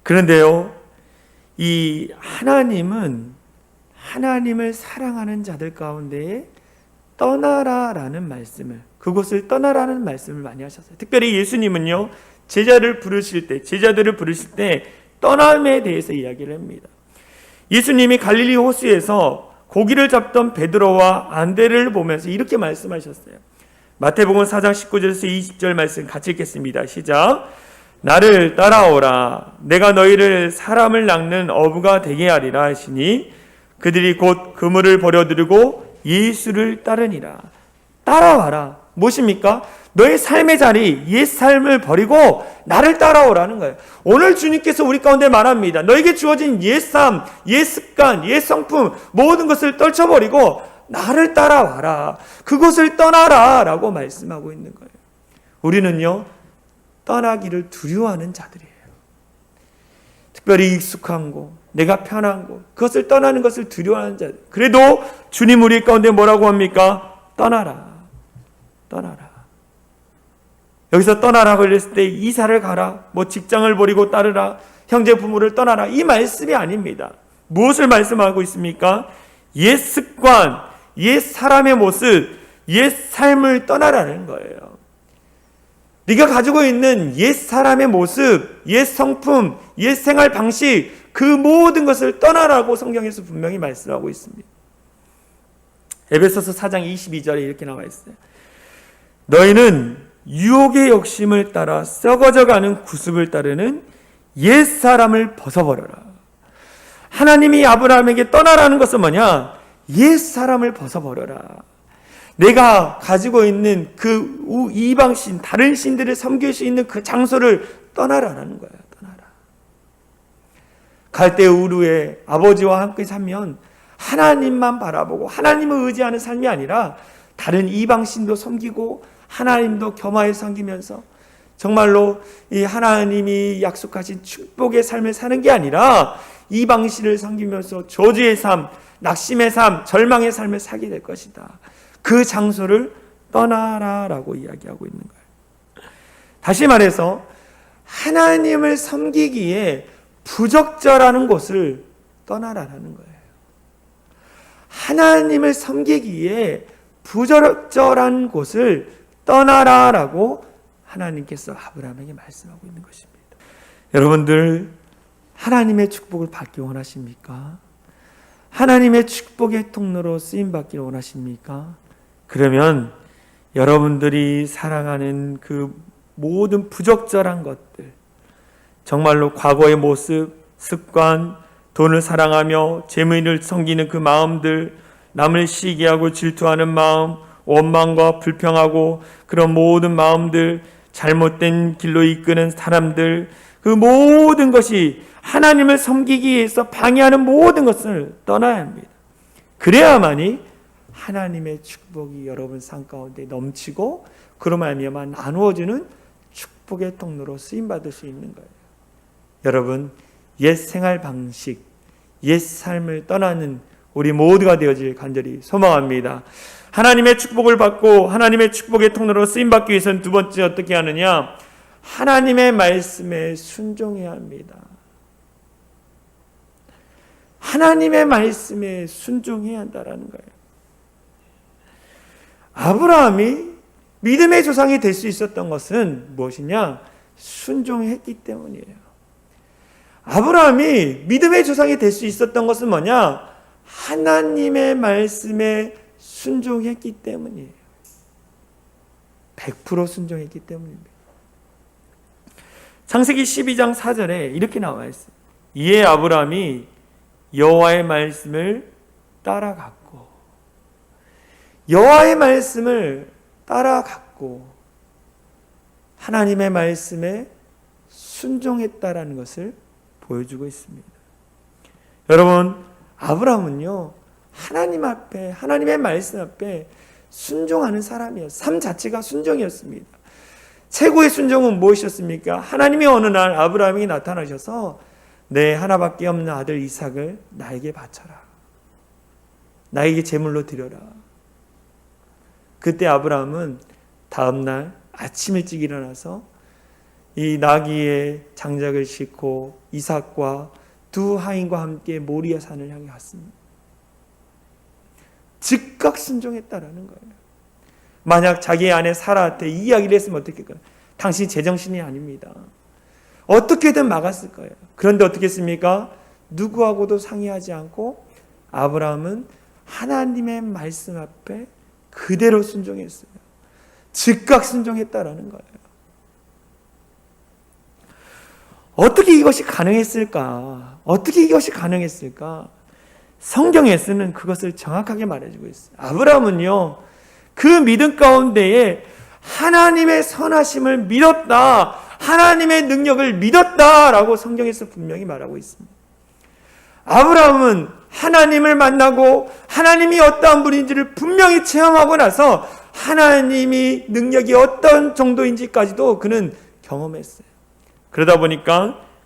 그런데요, 이 하나님은 하나님을 사랑하는 자들 가운데에 떠나라라는 말씀을, 그곳을 떠나라는 말씀을 많이 하셨어요. 특별히 예수님은요, 제자들을 부르실 때 떠남에 대해서 이야기를 합니다. 예수님이 갈릴리 호수에서 고기를 잡던 베드로와 안드레를 보면서 이렇게 말씀하셨어요. 마태복음 4장 19절에서 20절 말씀 같이 읽겠습니다. 시작. 나를 따라오라. 내가 너희를 사람을 낚는 어부가 되게 하리라 하시니 그들이 곧 그물을 버려두고 예수를 따르니라. 따라와라. 무엇입니까? 너의 삶의 자리, 옛 삶을 버리고 나를 따라오라는 거예요. 오늘 주님께서 우리 가운데 말합니다. 너에게 주어진 옛 삶, 옛 습관, 옛 성품 모든 것을 떨쳐버리고 나를 따라와라. 그것을 떠나라 라고 말씀하고 있는 거예요. 우리는요, 떠나기를 두려워하는 자들이에요. 특별히 익숙한 곳, 내가 편한 곳, 그것을 떠나는 것을 두려워하는 자들. 그래도 주님 우리 가운데 뭐라고 합니까? 떠나라. 떠나라. 여기서 떠나라 그랬을 때 이사를 가라, 뭐 직장을 버리고 따르라, 형제 부모를 떠나라, 이 말씀이 아닙니다. 무엇을 말씀하고 있습니까? 옛 습관, 옛 사람의 모습, 옛 삶을 떠나라는 거예요. 네가 가지고 있는 옛 사람의 모습, 옛 성품, 옛 생활 방식, 그 모든 것을 떠나라고 성경에서 분명히 말씀하고 있습니다. 에베소서 4장 22절에 이렇게 나와 있어요. 너희는 유혹의 욕심을 따라 썩어져가는 구습을 따르는 옛 사람을 벗어버려라. 하나님이 아브라함에게 떠나라는 것은 뭐냐? 옛 사람을 벗어버려라. 내가 가지고 있는 그 이방신, 다른 신들을 섬길 수 있는 그 장소를 떠나라는 거야. 떠나라. 갈대 우르에 아버지와 함께 살면 하나님만 바라보고 하나님을 의지하는 삶이 아니라 다른 이방신도 섬기고 하나님도 겸하여 섬기면서 정말로 이 하나님이 약속하신 축복의 삶을 사는 게 아니라 이방신을 섬기면서 저주의 삶, 낙심의 삶, 절망의 삶을 살게 될 것이다. 그 장소를 떠나라라고 이야기하고 있는 거예요. 다시 말해서 하나님을 섬기기에 부적절한 곳을 떠나라는 거예요. 하나님을 섬기기에 부적절한 곳을 떠나라라고 하나님께서 아브라함에게 말씀하고 있는 것입니다. 여러분들 하나님의 축복을 받기 원하십니까? 하나님의 축복의 통로로 쓰임받기를 원하십니까? 그러면 여러분들이 사랑하는 그 모든 부적절한 것들, 정말로 과거의 모습, 습관, 돈을 사랑하며 재물을 섬기는 그 마음들, 남을 시기하고 질투하는 마음, 원망과 불평하고 그런 모든 마음들, 잘못된 길로 이끄는 사람들, 그 모든 것이 하나님을 섬기기 위해서 방해하는 모든 것을 떠나야 합니다. 그래야만이 하나님의 축복이 여러분 삶 가운데 넘치고 그로 말미암아 나누어지는 축복의 통로로 쓰임받을 수 있는 거예요. 여러분, 옛 생활 방식, 옛 삶을 떠나는 우리 모두가 되어질 간절히 소망합니다. 하나님의 축복을 받고 하나님의 축복의 통로로 쓰임받기 위해서는 두 번째 어떻게 하느냐? 하나님의 말씀에 순종해야 합니다. 하나님의 말씀에 순종해야 한다는 거예요. 아브라함이 믿음의 조상이 될 수 있었던 것은 무엇이냐? 순종했기 때문이에요. 아브라함이 믿음의 조상이 될 수 있었던 것은 뭐냐? 하나님의 말씀에 순종했기 때문이에요. 100% 순종했기 때문입니다. 창세기 12장 4절에 이렇게 나와 있어요. 이에 아브라함이 여호와의 말씀을 따라갔고, 여호와의 말씀을 따라갔고 하나님의 말씀에 순종했다라는 것을 보여주고 있습니다. 여러분, 아브라함은요, 하나님 앞에, 하나님의 말씀 앞에 순종하는 사람이었어요. 삶 자체가 순종이었습니다. 최고의 순종은 무엇이었습니까? 하나님이 어느 날 아브라함에게 나타나셔서 내 하나밖에 없는 아들 이삭을 나에게 바쳐라. 나에게 제물로 드려라. 그때 아브라함은 다음날 아침 일찍 일어나서 이 나귀의 장작을 싣고 이삭과 두 하인과 함께 모리아 산을 향해 갔습니다. 즉각 순종했다라는 거예요. 만약 자기의 아내 사라한테 이 이야기를 했으면 어떻게 할까요? 당신 제정신이 아닙니다. 어떻게든 막았을 거예요. 그런데 어떻게 했습니까? 누구하고도 상의하지 않고 아브라함은 하나님의 말씀 앞에 그대로 순종했어요. 즉각 순종했다라는 거예요. 어떻게 이것이 가능했을까? 어떻게 이것이 가능했을까? 성경에서는 그것을 정확하게 말해주고 있어요. 아브라함은요, 그 믿음 가운데에 하나님의 선하심을 믿었다, 하나님의 능력을 믿었다라고 성경에서 분명히 말하고 있습니다. 아브라함은 하나님을 만나고 하나님이 어떠한 분인지를 분명히 체험하고 나서 하나님이 능력이 어떤 정도인지까지도 그는 경험했어요. 그러다 보니까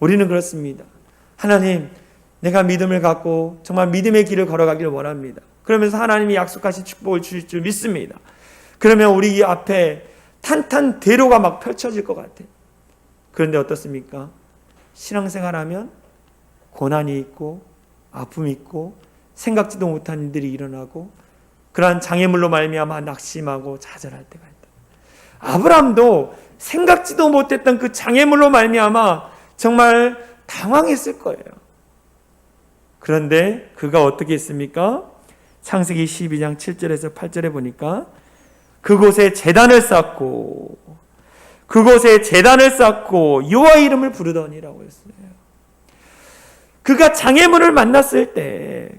우리는 그렇습니다. 하나님, 내가 믿음을 갖고 정말 믿음의 길을 걸어가기를 원합니다. 그러면서 하나님이 약속하신 축복을 주실 줄 믿습니다. 그러면 우리 앞에 탄탄대로가 막 펼쳐질 것 같아요. 그런데 어떻습니까? 신앙생활하면 고난이 있고 아픔이 있고 생각지도 못한 일들이 일어나고 그러한 장애물로 말미암아 낙심하고 좌절할 때가 있다. 아브라함도 생각지도 못했던 그 장애물로 말미암아 정말 당황했을 거예요. 그런데 그가 어떻게 했습니까? 창세기 12장 7절에서 8절에 보니까 그곳에 제단을 쌓고 여호와 이름을 부르더니라고 했어요. 그가 장애물을 만났을 때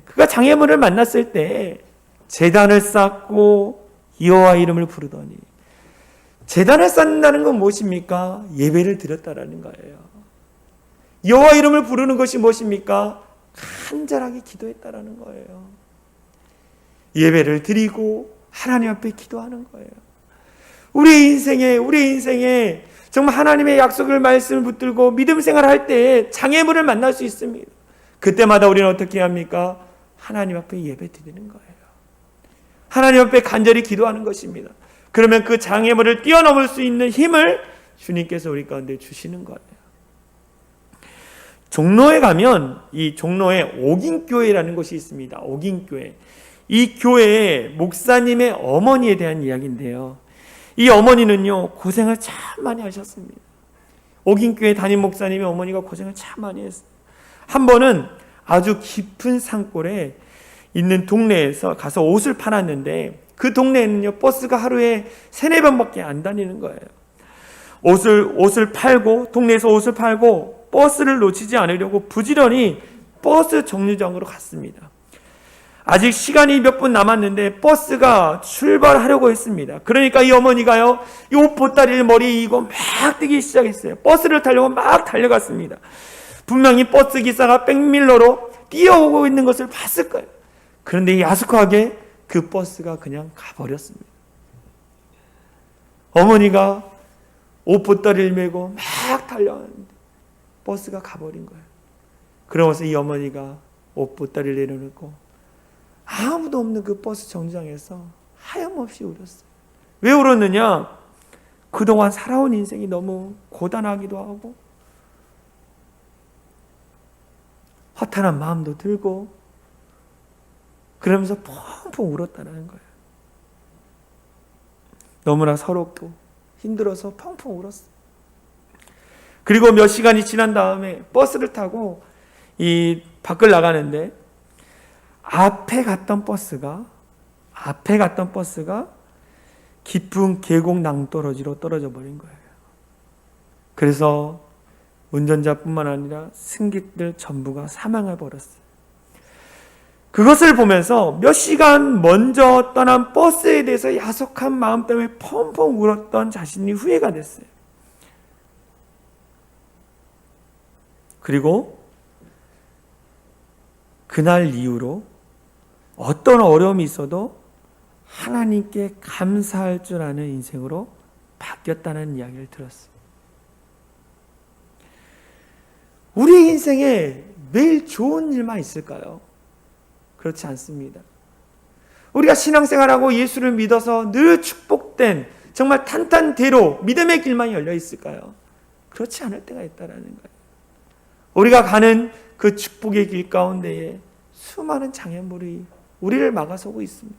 제단을 쌓고 여호와 이름을 부르더니, 제단을 쌓는다는 건 무엇입니까? 예배를 드렸다라는 거예요. 여호와 이름을 부르는 것이 무엇입니까? 간절하게 기도했다라는 거예요. 예배를 드리고 하나님 앞에 기도하는 거예요. 우리 인생에 정말 하나님의 약속을 말씀을 붙들고 믿음 생활할 때 장애물을 만날 수 있습니다. 그때마다 우리는 어떻게 합니까? 하나님 앞에 예배 드리는 거예요. 하나님 앞에 간절히 기도하는 것입니다. 그러면 그 장애물을 뛰어넘을 수 있는 힘을 주님께서 우리 가운데 주시는 거예요. 종로에 가면 이 종로에 옥인교회라는 곳이 있습니다. 옥인교회. 이 교회의 목사님의 어머니에 대한 이야기인데요. 이 어머니는요, 고생을 참 많이 하셨습니다. 옥인교회 담임 목사님의 어머니가 고생을 참 많이 했어요. 한 번은 아주 깊은 산골에 있는 동네에서 가서 옷을 팔았는데 그 동네에는요, 버스가 하루에 3-4번밖에 안 다니는 거예요. 옷을 팔고, 동네에서 옷을 팔고 버스를 놓치지 않으려고 부지런히 버스 정류장으로 갔습니다. 아직 시간이 몇 분 남았는데 버스가 출발하려고 했습니다. 그러니까 이 어머니가요, 이 옷 보따리를 머리에 이고 막 뛰기 시작했어요. 버스를 타려고 막 달려갔습니다. 분명히 버스 기사가 백밀러로 뛰어오고 있는 것을 봤을 거예요. 그런데 야속하게 그 버스가 그냥 가버렸습니다. 어머니가 옷 보따리를 메고 막 달려왔는데 버스가 가버린 거예요. 그러면서 이 어머니가 옷 보따리를 내려놓고 아무도 없는 그 버스 정류장에서 하염없이 울었어요. 왜 울었느냐? 그동안 살아온 인생이 너무 고단하기도 하고 허탄한 마음도 들고 그러면서 펑펑 울었다는 거예요. 너무나 서럽고 힘들어서 펑펑 울었어요. 그리고 몇 시간이 지난 다음에 버스를 타고 이 밖을 나가는데 앞에 갔던 버스가 깊은 계곡 낭떠러지로 떨어져 버린 거예요. 그래서 운전자뿐만 아니라 승객들 전부가 사망해 버렸어요. 그것을 보면서 몇 시간 먼저 떠난 버스에 대해서 야속한 마음 때문에 펑펑 울었던 자신이 후회가 됐어요. 그리고 그날 이후로 어떤 어려움이 있어도 하나님께 감사할 줄 아는 인생으로 바뀌었다는 이야기를 들었어요. 우리 인생에 매일 좋은 일만 있을까요? 그렇지 않습니다. 우리가 신앙생활하고 예수를 믿어서 늘 축복된 정말 탄탄대로 믿음의 길만 열려 있을까요? 그렇지 않을 때가 있다는 거예요. 우리가 가는 그 축복의 길 가운데에 수많은 장애물이 우리를 막아서고 있습니다.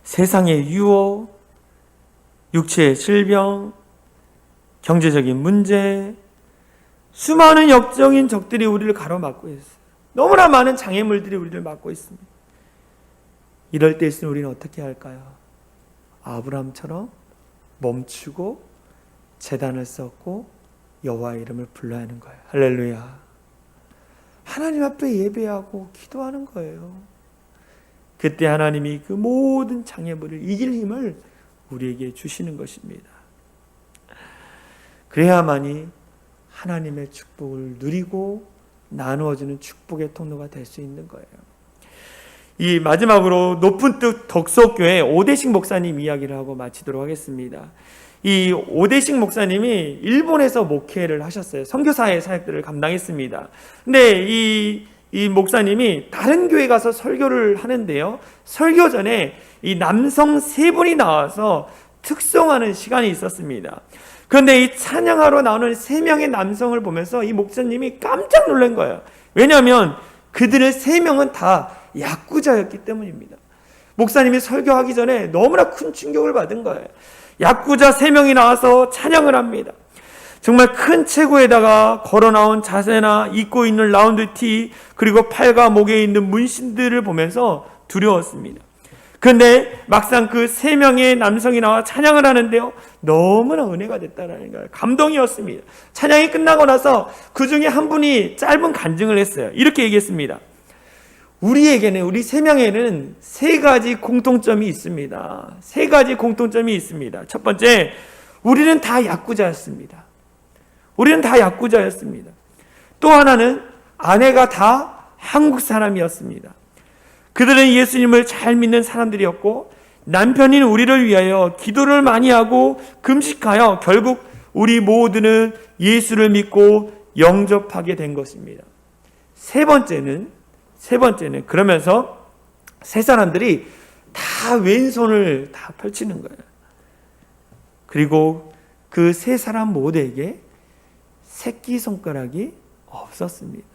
세상의 유혹, 육체의 질병, 경제적인 문제, 수많은 역적인 적들이 우리를 가로막고 있어요. 너무나 많은 장애물들이 우리를 막고 있습니다. 이럴 때일수록 우리는 어떻게 할까요? 아브라함처럼 멈추고 제단을 쌓고 여호와의 이름을 불러야 하는 거예요. 할렐루야. 하나님 앞에 예배하고 기도하는 거예요. 그때 하나님이 그 모든 장애물을 이길 힘을 우리에게 주시는 것입니다. 그래야만이 하나님의 축복을 누리고 나누어주는 축복의 통로가 될 수 있는 거예요. 이 마지막으로 높은 뜻 덕석교회 오대식 목사님 이야기를 하고 마치도록 하겠습니다. 이 오대식 목사님이 일본에서 목회를 하셨어요. 선교사의 사역들을 감당했습니다. 근데 이 목사님이 다른 교회 가서 설교를 하는데요, 설교 전에 이 남성 세 분이 나와서 특송하는 시간이 있었습니다. 그런데 이 찬양하러 나오는 세 명의 남성을 보면서 이 목사님이 깜짝 놀란 거예요. 왜냐하면 그들의 세 명은 다 야쿠자였기 때문입니다. 목사님이 설교하기 전에 너무나 큰 충격을 받은 거예요. 야쿠자 세 명이 나와서 찬양을 합니다. 정말 큰 체구에다가 걸어 나온 자세나 입고 있는 라운드 티, 그리고 팔과 목에 있는 문신들을 보면서 두려웠습니다. 그런데 막상 그 세 명의 남성이 나와 찬양을 하는데요, 너무나 은혜가 됐다는 거예요. 감동이었습니다. 찬양이 끝나고 나서 그 중에 한 분이 짧은 간증을 했어요. 이렇게 얘기했습니다. 우리에게는, 우리 세 명에는 세 가지 공통점이 있습니다. 세 가지 공통점이 있습니다. 첫 번째, 우리는 다 야쿠자였습니다. 우리는 다 야쿠자였습니다. 또 하나는 아내가 다 한국 사람이었습니다. 그들은 예수님을 잘 믿는 사람들이었고, 남편인 우리를 위하여 기도를 많이 하고 금식하여 결국 우리 모두는 예수를 믿고 영접하게 된 것입니다. 세 번째는 그러면서 세 사람들이 다 왼손을 다 펼치는 거예요. 그리고 그 세 사람 모두에게 새끼손가락이 없었습니다.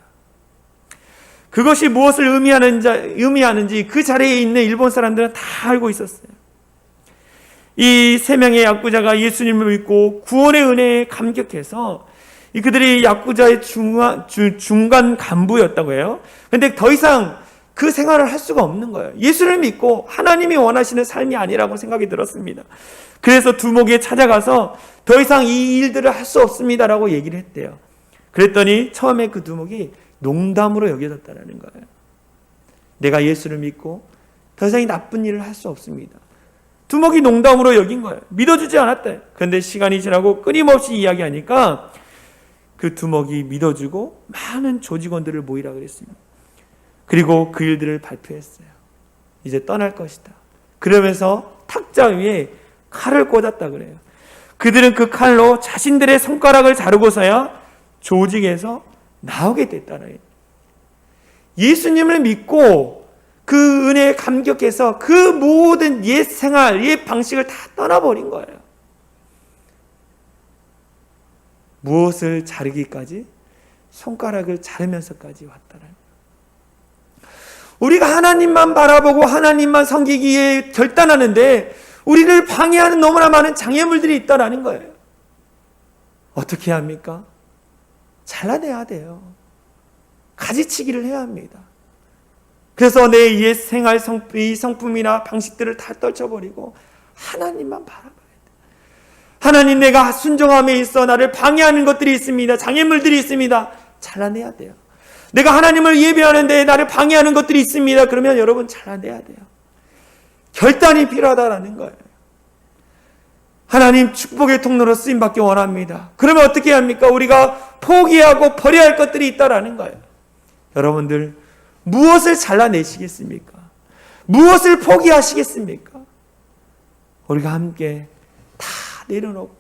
그것이 무엇을 의미하는지 그 자리에 있는 일본 사람들은 다 알고 있었어요. 이 세 명의 야쿠자가 예수님을 믿고 구원의 은혜에 감격해서 그들이 야쿠자의 중간 간부였다고 해요. 그런데 더 이상 그 생활을 할 수가 없는 거예요. 예수를 믿고 하나님이 원하시는 삶이 아니라고 생각이 들었습니다. 그래서 두목에 찾아가서 더 이상 이 일들을 할 수 없습니다라고 얘기를 했대요. 그랬더니 처음에 그 두목이 농담으로 여겨졌다는 거예요. 내가 예수를 믿고 더 이상 이 나쁜 일을 할 수 없습니다. 두목이 농담으로 여긴 거예요. 믿어주지 않았대. 그런데 시간이 지나고 끊임없이 이야기하니까 그 두목이 믿어주고 많은 조직원들을 모이라 그랬습니다. 그리고 그 일들을 발표했어요. 이제 떠날 것이다. 그러면서 탁자 위에 칼을 꽂았다 그래요. 그들은 그 칼로 자신들의 손가락을 자르고서야 조직에서 나오게 됐다는 거예요. 예수님을 믿고 그 은혜에 감격해서 그 모든 옛 생활, 옛 방식을 다 떠나버린 거예요. 무엇을 자르기까지? 손가락을 자르면서까지 왔다는 거예요. 우리가 하나님만 바라보고 하나님만 섬기기에 결단하는데 우리를 방해하는 너무나 많은 장애물들이 있다는 거예요. 어떻게 해야 합니까? 잘라내야 돼요. 가지치기를 해야 합니다. 그래서 내 옛 생활 성품이나 방식들을 다 떨쳐버리고 하나님만 바라봐야 돼요. 하나님, 내가 순종함에 있어 나를 방해하는 것들이 있습니다. 장애물들이 있습니다. 잘라내야 돼요. 내가 하나님을 예배하는데 나를 방해하는 것들이 있습니다. 그러면 여러분 잘라내야 돼요. 결단이 필요하다는 거예요. 하나님 축복의 통로로 쓰임받기 원합니다. 그러면 어떻게 해야 합니까? 우리가 포기하고 버려야 할 것들이 있다는 거예요. 여러분들, 무엇을 잘라내시겠습니까? 무엇을 포기하시겠습니까? 우리가 함께 다 내려놓고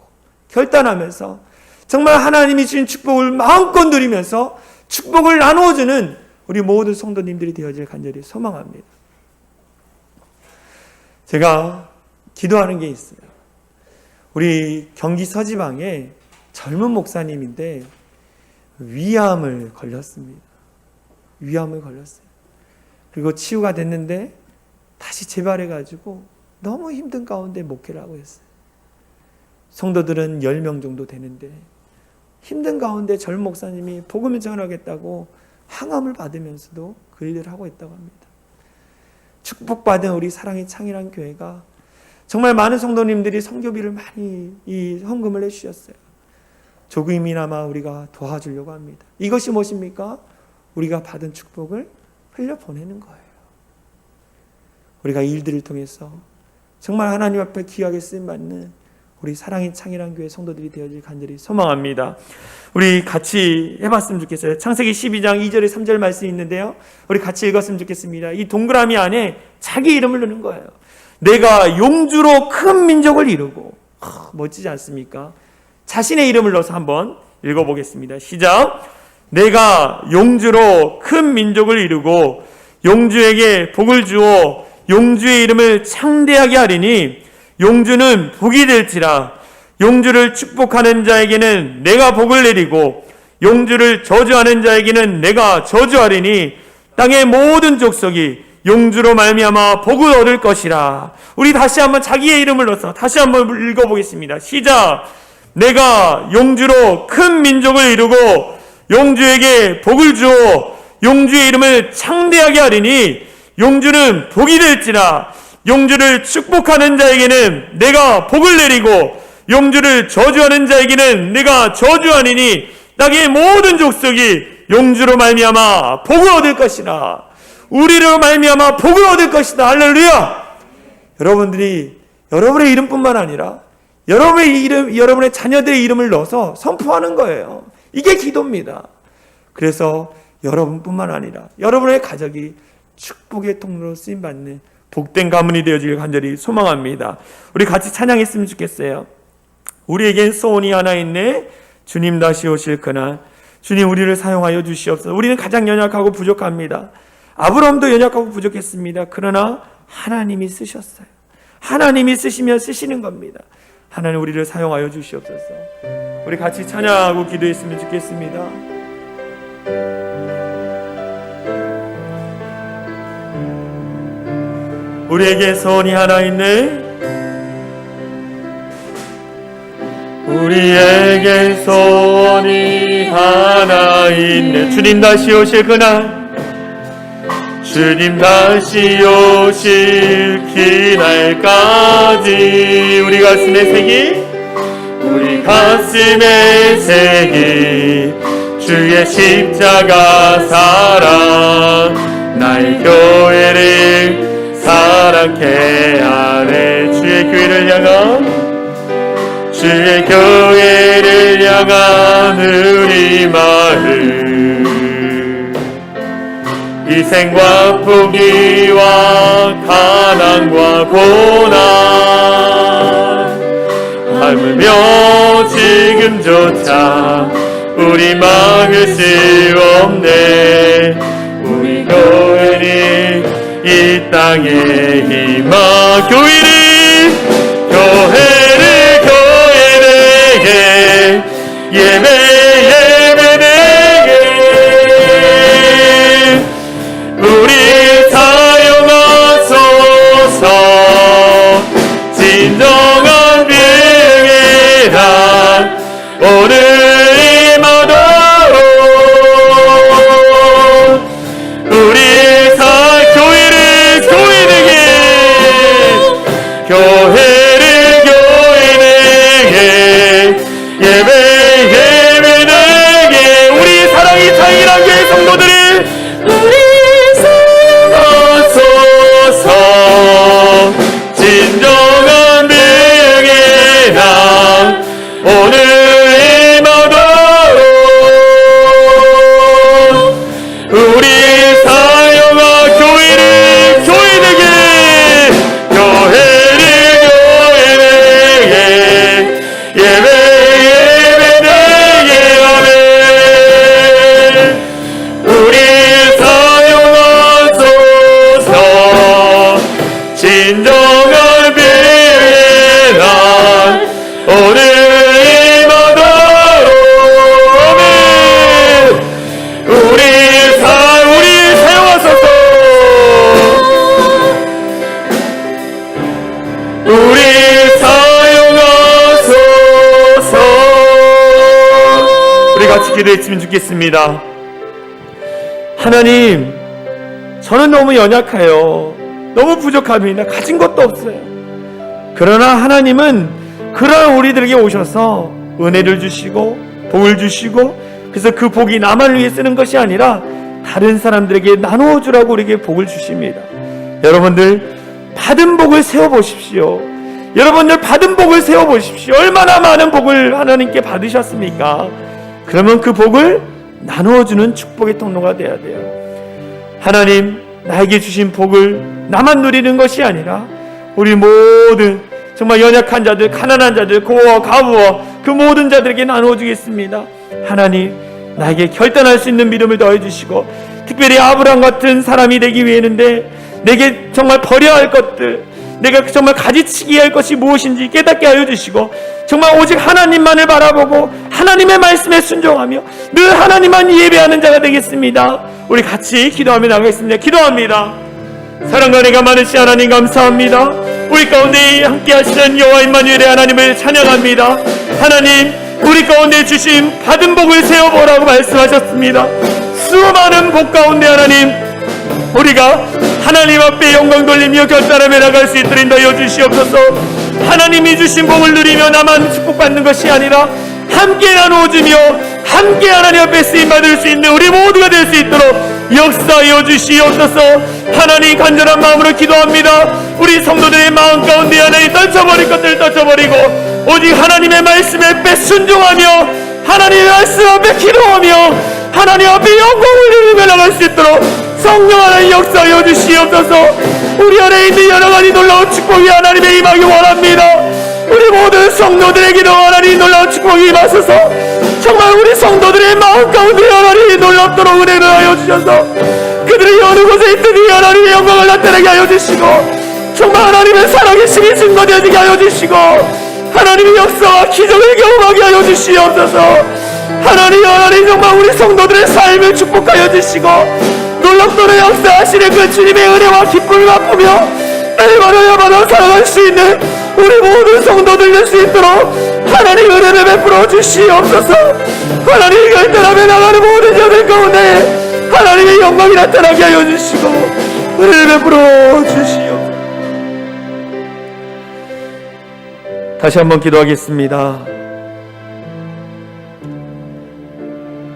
결단하면서 정말 하나님이 주신 축복을 마음껏 누리면서 축복을 나누어주는 우리 모든 성도님들이 되어질 간절히 소망합니다. 제가 기도하는 게 있어요. 우리 경기 서지방에 젊은 목사님인데 위암을 걸렸습니다. 위암을 걸렸어요. 그리고 치유가 됐는데 다시 재발해가지고 너무 힘든 가운데 목회를 하고 있어요. 성도들은 10명 정도 되는데 힘든 가운데 젊은 목사님이 복음을 전하겠다고 항암을 받으면서도 그 일을 하고 있다고 합니다. 축복받은 우리 사랑의 창이란 교회가 정말 많은 성도님들이 선교비를 많이 헌금을 해주셨어요. 조금이나마 우리가 도와주려고 합니다. 이것이 무엇입니까? 우리가 받은 축복을 흘려보내는 거예요. 우리가 이 일들을 통해서 정말 하나님 앞에 귀하게 쓰임받는 우리 사랑의 창이란 교회 성도들이 되어질 간절히 소망합니다. 우리 같이 해봤으면 좋겠어요. 창세기 12장 2절에 3절 말씀이 있는데요, 우리 같이 읽었으면 좋겠습니다. 이 동그라미 안에 자기 이름을 넣는 거예요. 내가 용주로 큰 민족을 이루고. 멋지지 않습니까? 자신의 이름을 넣어서 한번 읽어보겠습니다. 시작. 내가 용주로 큰 민족을 이루고 용주에게 복을 주어 용주의 이름을 창대하게 하리니 용주는 복이 될지라. 용주를 축복하는 자에게는 내가 복을 내리고 용주를 저주하는 자에게는 내가 저주하리니 땅의 모든 족속이 용주로 말미암아 복을 얻을 것이라. 우리 다시 한번 자기의 이름을 넣어서 다시 한번 읽어보겠습니다. 시작. 내가 용주로 큰 민족을 이루고 용주에게 복을 주어 용주의 이름을 창대하게 하리니 용주는 복이 될지라. 용주를 축복하는 자에게는 내가 복을 내리고 용주를 저주하는 자에게는 내가 저주하니니 땅의 모든 족속이 용주로 말미암아 복을 얻을 것이라. 우리로 말미암아 복을 얻을 것이다. 할렐루야. 여러분들이 여러분의 이름뿐만 아니라 여러분의 이름, 여러분의 자녀들의 이름을 넣어서 선포하는 거예요. 이게 기도입니다. 그래서 여러분뿐만 아니라 여러분의 가족이 축복의 통로로 쓰임받는 복된 가문이 되어지길 간절히 소망합니다. 우리 같이 찬양했으면 좋겠어요. 우리에겐 소원이 하나 있네. 주님 다시 오실 그날. 주님 우리를 사용하여 주시옵소서. 우리는 가장 연약하고 부족합니다. 아브라함도 연약하고 부족했습니다. 그러나 하나님이 쓰셨어요. 하나님이 쓰시면 쓰시는 겁니다. 하나님 우리를 사용하여 주시옵소서. 우리 같이 찬양하고 기도했으면 좋겠습니다. 우리에게 소원이 하나 있네. 우리에게 소원이 하나 있네. 주님 다시 오실 그날. 주님 다시 오실 그날까지 우리 가슴에 새기, 우리 가슴에 새기 주의 십자가 사랑, 나의 교회를 사랑케 하네. 주의 교회를 향한, 주의 교회를 향한 우리 마음, 희생과 포기와 가난과 고난 하물며 지금조차 우리 막을 수 없네. 우리 교회는 이 땅에 희망, 교회에게 예배내게 우리 사용하소서. 진정한 비행이란 오늘 이마도록 우리 교회에게 예배내게 우리 사랑이 차이란 교회 성도들이 진정한 비행이란 오늘 이마도록 우리 사용한 교회에게 예배내게 하네. 우리 사용하소서. 진정한 비행이란 오늘 이마도록 우리 사용하소서. 우리 사용하소서. 우리 같이 기도했으면 좋겠습니다. 하나님, 저는 너무 연약해요. 너무 부족합니다. 가진 것도 없어요. 그러나 하나님은 그런 우리들에게 오셔서 은혜를 주시고 복을 주시고, 그래서 그 복이 나만 위해 쓰는 것이 아니라 다른 사람들에게 나누어 주라고 우리에게 복을 주십니다. 여러분들 받은 복을 세워보십시오. 여러분들 받은 복을 세워보십시오. 얼마나 많은 복을 하나님께 받으셨습니까? 그러면 그 복을 나누어주는 축복의 통로가 되어야 돼요. 하나님, 나에게 주신 복을 나만 누리는 것이 아니라 우리 모든 정말 연약한 자들, 가난한 자들, 고아와 과부와 그 모든 자들에게 나누어주겠습니다. 하나님, 나에게 결단할 수 있는 믿음을 더해주시고, 특별히 아브라함 같은 사람이 되기 위해는데 내게 정말 버려야 할 것들, 내가 정말 가지치기 할 것이 무엇인지 깨닫게 하여 주시고, 정말 오직 하나님만을 바라보고 하나님의 말씀에 순종하며 늘 하나님만 예배하는 자가 되겠습니다. 우리 같이 기도하며 나가겠습니다. 기도합니다. 사랑과 은혜가 많으신 하나님 감사합니다. 우리 가운데 함께 하시는 여호와 임마누엘의 하나님을 찬양합니다. 하나님, 우리 가운데 주신 받은 복을 세워보라고 말씀하셨습니다. 수많은 복 가운데 하나님, 우리가 하나님 앞에 영광 돌리며 결단하며 나갈 수 있도록 인도하여 주시옵소서. 하나님이 주신 복을 누리며 나만 축복받는 것이 아니라 함께 나누어주며 함께 하나님 앞에 쓰임받을 수 있는 우리 모두가 될 수 있도록 역사하여 주시옵소서. 하나님, 간절한 마음으로 기도합니다. 우리 성도들의 마음 가운데 하나님 떨쳐버릴 것들을 떨쳐버리고 오직 하나님의 말씀에 순종하며 하나님의 말씀 앞에 기도하며 하나님 앞에 영광을 누리며 나갈 수 있도록 성령 하나님 역사하여 주시옵소서. 우리 안에 있는 여러가지 놀라운 축복이 하나님의 임하기 원합니다. 우리 모든 성도들에게도 하나님 놀라운 축복이 임하소서. 정말 우리 성도들의 마음 가운데 하나님이 놀랍도록 은혜를 하여 주셔서 그들이 어느 곳에 있든지 하나님의 영광을 나타나게 하여 주시고, 정말 하나님의 살아계심이 증거되게 하여 주시고, 하나님의 역사와 기적을 경험하게 하여 주시옵소서. 하나님 정말 우리 성도들의 삶을 축복하여 주시고 놀랍도록 역사하시는 그 주님의 은혜와 기쁨을 맛보며 날마다 살아갈 수 있는 우리 모든 성도들 될 수 있도록 하나님 은혜를 베풀어 주시옵소서. 하나님 결단하며 나가는 모든 자들 가운데 하나님의 영광이 나타나게 하여 주시고 은혜를 베풀어 주시옵소서. 다시 한번 기도하겠습니다.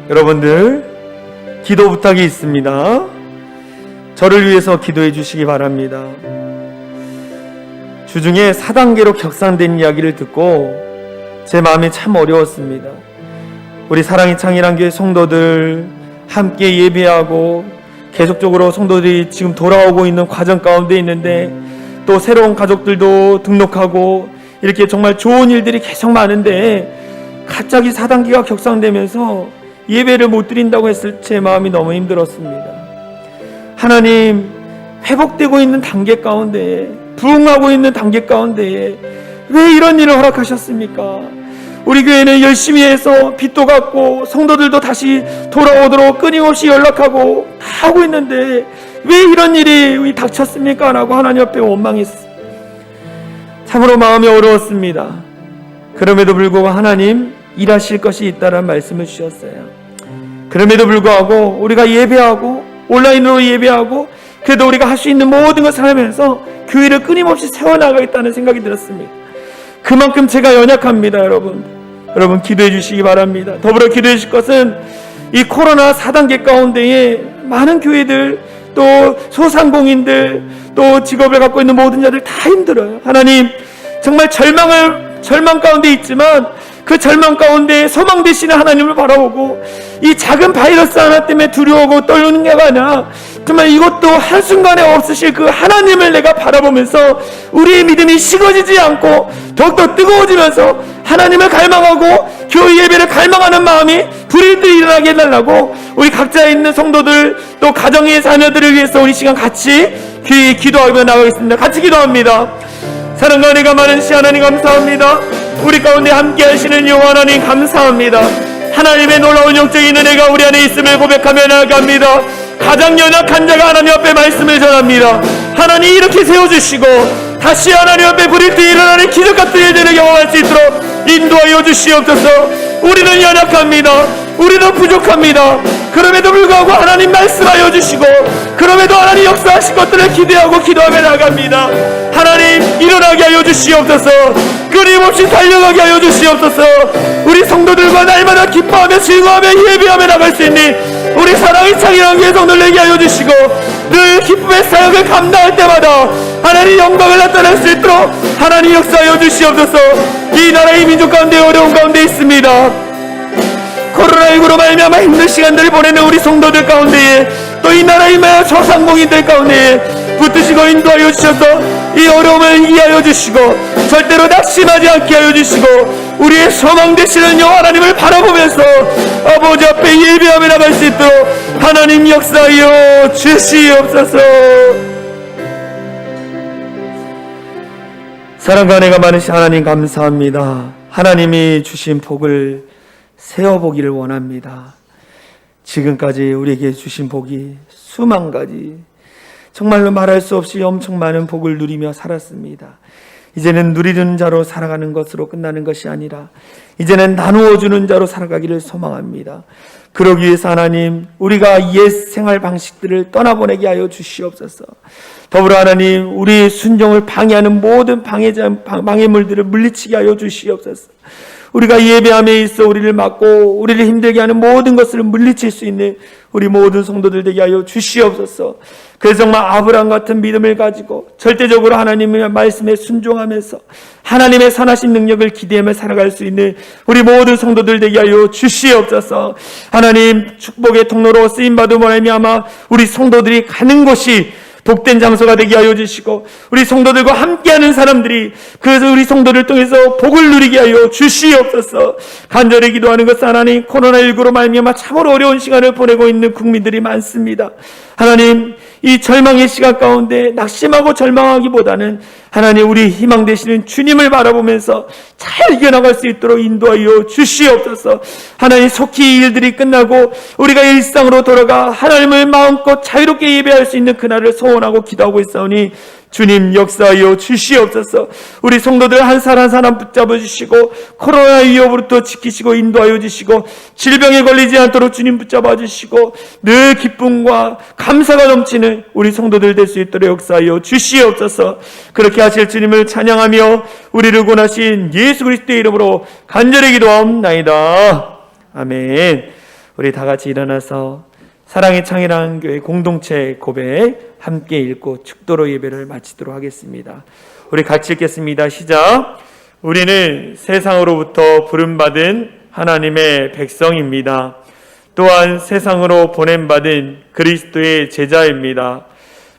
여러분들, 기도 부탁이 있습니다. 저를 위해서 기도해 주시기 바랍니다. 주중에 4단계로 격상된 이야기를 듣고 제 마음이 참 어려웠습니다. 우리 사랑의 창이란 교회 성도들 함께 예배하고 계속적으로 성도들이 지금 돌아오고 있는 과정 가운데 있는데, 또 새로운 가족들도 등록하고 이렇게 정말 좋은 일들이 계속 많은데 갑자기 4단계가 격상되면서 예배를 못 드린다고 했을 제 마음이 너무 힘들었습니다. 하나님, 회복되고 있는 단계 가운데, 부흥하고 있는 단계 가운데 왜 이런 일을 허락하셨습니까? 우리 교회는 열심히 해서 빚도 갚고 성도들도 다시 돌아오도록 끊임없이 연락하고 다 하고 있는데 왜 이런 일이 닥쳤습니까? 라고 하나님 앞에 원망했습니다. 참으로 마음이 어려웠습니다. 그럼에도 불구하고 하나님 일하실 것이 있다는 말씀을 주셨어요. 그럼에도 불구하고 우리가 예배하고 온라인으로 예배하고 그래도 우리가 할 수 있는 모든 것을 하면서 교회를 끊임없이 세워나가겠다는 생각이 들었습니다. 그만큼 제가 연약합니다. 여러분 기도해 주시기 바랍니다. 더불어 기도해 주실 것은 이 코로나 4단계 가운데에 많은 교회들, 또 소상공인들, 또 직업을 갖고 있는 모든 자들 다 힘들어요. 하나님, 정말 절망 가운데 있지만 그 절망 가운데 소망 되시는 하나님을 바라보고 이 작은 바이러스 하나 때문에 두려워하고 떨리는 게 아니라 정말 이것도 한순간에 없으실 그 하나님을 내가 바라보면서 우리의 믿음이 식어지지 않고 더욱더 뜨거워지면서 하나님을 갈망하고 교회 예배를 갈망하는 마음이 불일듯 일어나게 해달라고 우리 각자에 있는 성도들, 또 가정의 자녀들을 위해서 우리 시간 같이 기도하며 나가겠습니다. 같이 기도합니다. 사랑과 은혜가 많으신 하나님 감사합니다. 우리 가운데 함께 하시는 여호와 하나님 감사합니다. 하나님의 놀라운 영적인 은혜가 우리 안에 있음을 고백하며 나아갑니다. 가장 연약한 자가 하나님 앞에 말씀을 전합니다. 하나님 이렇게 세워주시고 다시 하나님 앞에 불일듯 일어나는 기적같은 일들을 경험할 수 있도록 인도하여 주시옵소서. 우리는 연약합니다. 우리는 부족합니다. 그럼에도 불구하고 하나님 말씀하여 주시고 그럼에도 하나님 역사하실 것들을 기대하고 기도하며 나갑니다. 하나님 일어나게 하여 주시옵소서. 끊임없이 달려가게 하여 주시옵소서. 우리 성도들과 날마다 기뻐하며 즐거워하며 예배하며 나갈 수 있는 우리 사랑의 창이라는 교회 성도를 내게 하여 주시고 늘 기쁨의 사역을 감당할 때마다 하나님 영광을 나타낼 수 있도록 하나님 역사하여 주시옵소서. 이 나라의 민족 가운데 어려운 가운데 있습니다. 코로나19로 말미암아 힘든 시간들을 보내는 우리 성도들 가운데에, 또 이 나라의 저상공인들 가운데에 붙드시고 인도하여 주셔서 이 어려움을 이해하여 주시고 절대로 낙심하지 않게 하여 주시고 우리의 소망 되시는 여호와 하나님을 바라보면서 아버지 앞에 예배하며 나갈 수 있도록 하나님 역사하여 주시옵소서. 사랑과 은혜가 많으신 하나님 감사합니다. 하나님이 주신 복을 세어보기를 원합니다. 지금까지 우리에게 주신 복이 수만 가지, 정말로 말할 수 없이 엄청 많은 복을 누리며 살았습니다. 이제는 누리는 자로 살아가는 것으로 끝나는 것이 아니라 이제는 나누어 주는 자로 살아가기를 소망합니다. 그러기 위해서 하나님, 우리가 옛 생활 방식들을 떠나보내게 하여 주시옵소서. 더불어 하나님, 우리의 순종을 방해하는 모든 방해물들을 물리치게 하여 주시옵소서. 우리가 예배함에 있어 우리를 막고 우리를 힘들게 하는 모든 것을 물리칠 수 있는 우리 모든 성도들 되게 하여 주시옵소서. 그래서 정말 아브라함 같은 믿음을 가지고 절대적으로 하나님의 말씀에 순종하면서 하나님의 선하신 능력을 기대하며 살아갈 수 있는 우리 모든 성도들 되게 하여 주시옵소서. 하나님, 축복의 통로로 쓰임받은 말미암아 우리 성도들이 가는 곳이 복된 장소가 되게 하여 주시고 우리 성도들과 함께하는 사람들이 그래서 우리 성도를 통해서 복을 누리게 하여 주시옵소서. 간절히 기도하는 것은 하나님, 코로나19로 말미암아 참으로 어려운 시간을 보내고 있는 국민들이 많습니다. 하나님, 이 절망의 시간 가운데 낙심하고 절망하기보다는 하나님, 우리 희망 되시는 주님을 바라보면서 잘 이겨나갈 수 있도록 인도하여 주시옵소서. 하나님, 속히 이 일들이 끝나고 우리가 일상으로 돌아가 하나님을 마음껏 자유롭게 예배할 수 있는 그날을 소원하고 기도하고 있사오니 주님 역사하여 주시옵소서. 우리 성도들 한 사람 한 사람 붙잡아 주시고 코로나 위협으로부터 지키시고 인도하여 주시고 질병에 걸리지 않도록 주님 붙잡아 주시고 늘 기쁨과 감사가 넘치는 우리 성도들 될 수 있도록 역사하여 주시옵소서. 그렇게 하실 주님을 찬양하며 우리를 구원하신 예수 그리스도의 이름으로 간절히 기도하옵나이다. 아멘. 우리 다 같이 일어나서 사랑의 창이라는 교회 공동체 고백 함께 읽고 축도로 예배를 마치도록 하겠습니다. 우리 같이 읽겠습니다. 시작. 우리는 세상으로부터 부름받은 하나님의 백성입니다. 또한 세상으로 보냄받은 그리스도의 제자입니다.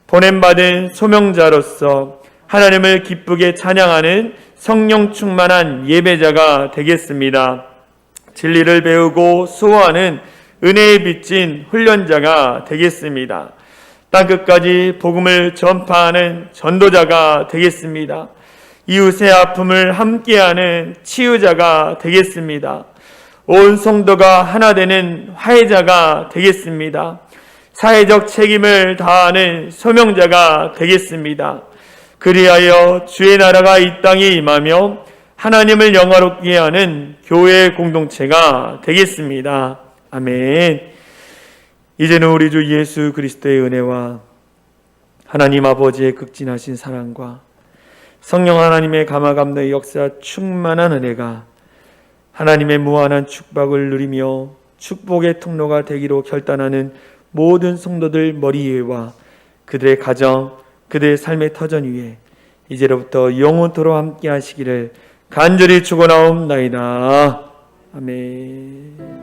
보냄받은 소명자로서 하나님을 기쁘게 찬양하는 성령 충만한 예배자가 되겠습니다. 진리를 배우고 수호하는 은혜에 빚진 훈련자가 되겠습니다. 땅끝까지 복음을 전파하는 전도자가 되겠습니다. 이웃의 아픔을 함께하는 치유자가 되겠습니다. 온 성도가 하나 되는 화해자가 되겠습니다. 사회적 책임을 다하는 소명자가 되겠습니다. 그리하여 주의 나라가 이 땅에 임하며 하나님을 영화롭게 하는 교회 공동체가 되겠습니다. 아멘. 이제는 우리 주 예수 그리스도의 은혜와 하나님 아버지의 극진하신 사랑과 성령 하나님의 감화감동의 역사 충만한 은혜가 하나님의 무한한 축복을 누리며 축복의 통로가 되기로 결단하는 모든 성도들 머리 위에와 그들의 가정, 그들의 삶의 터전 위에 이제로부터 영원토록 함께 하시기를 간절히 축원하옵나이다. 아멘.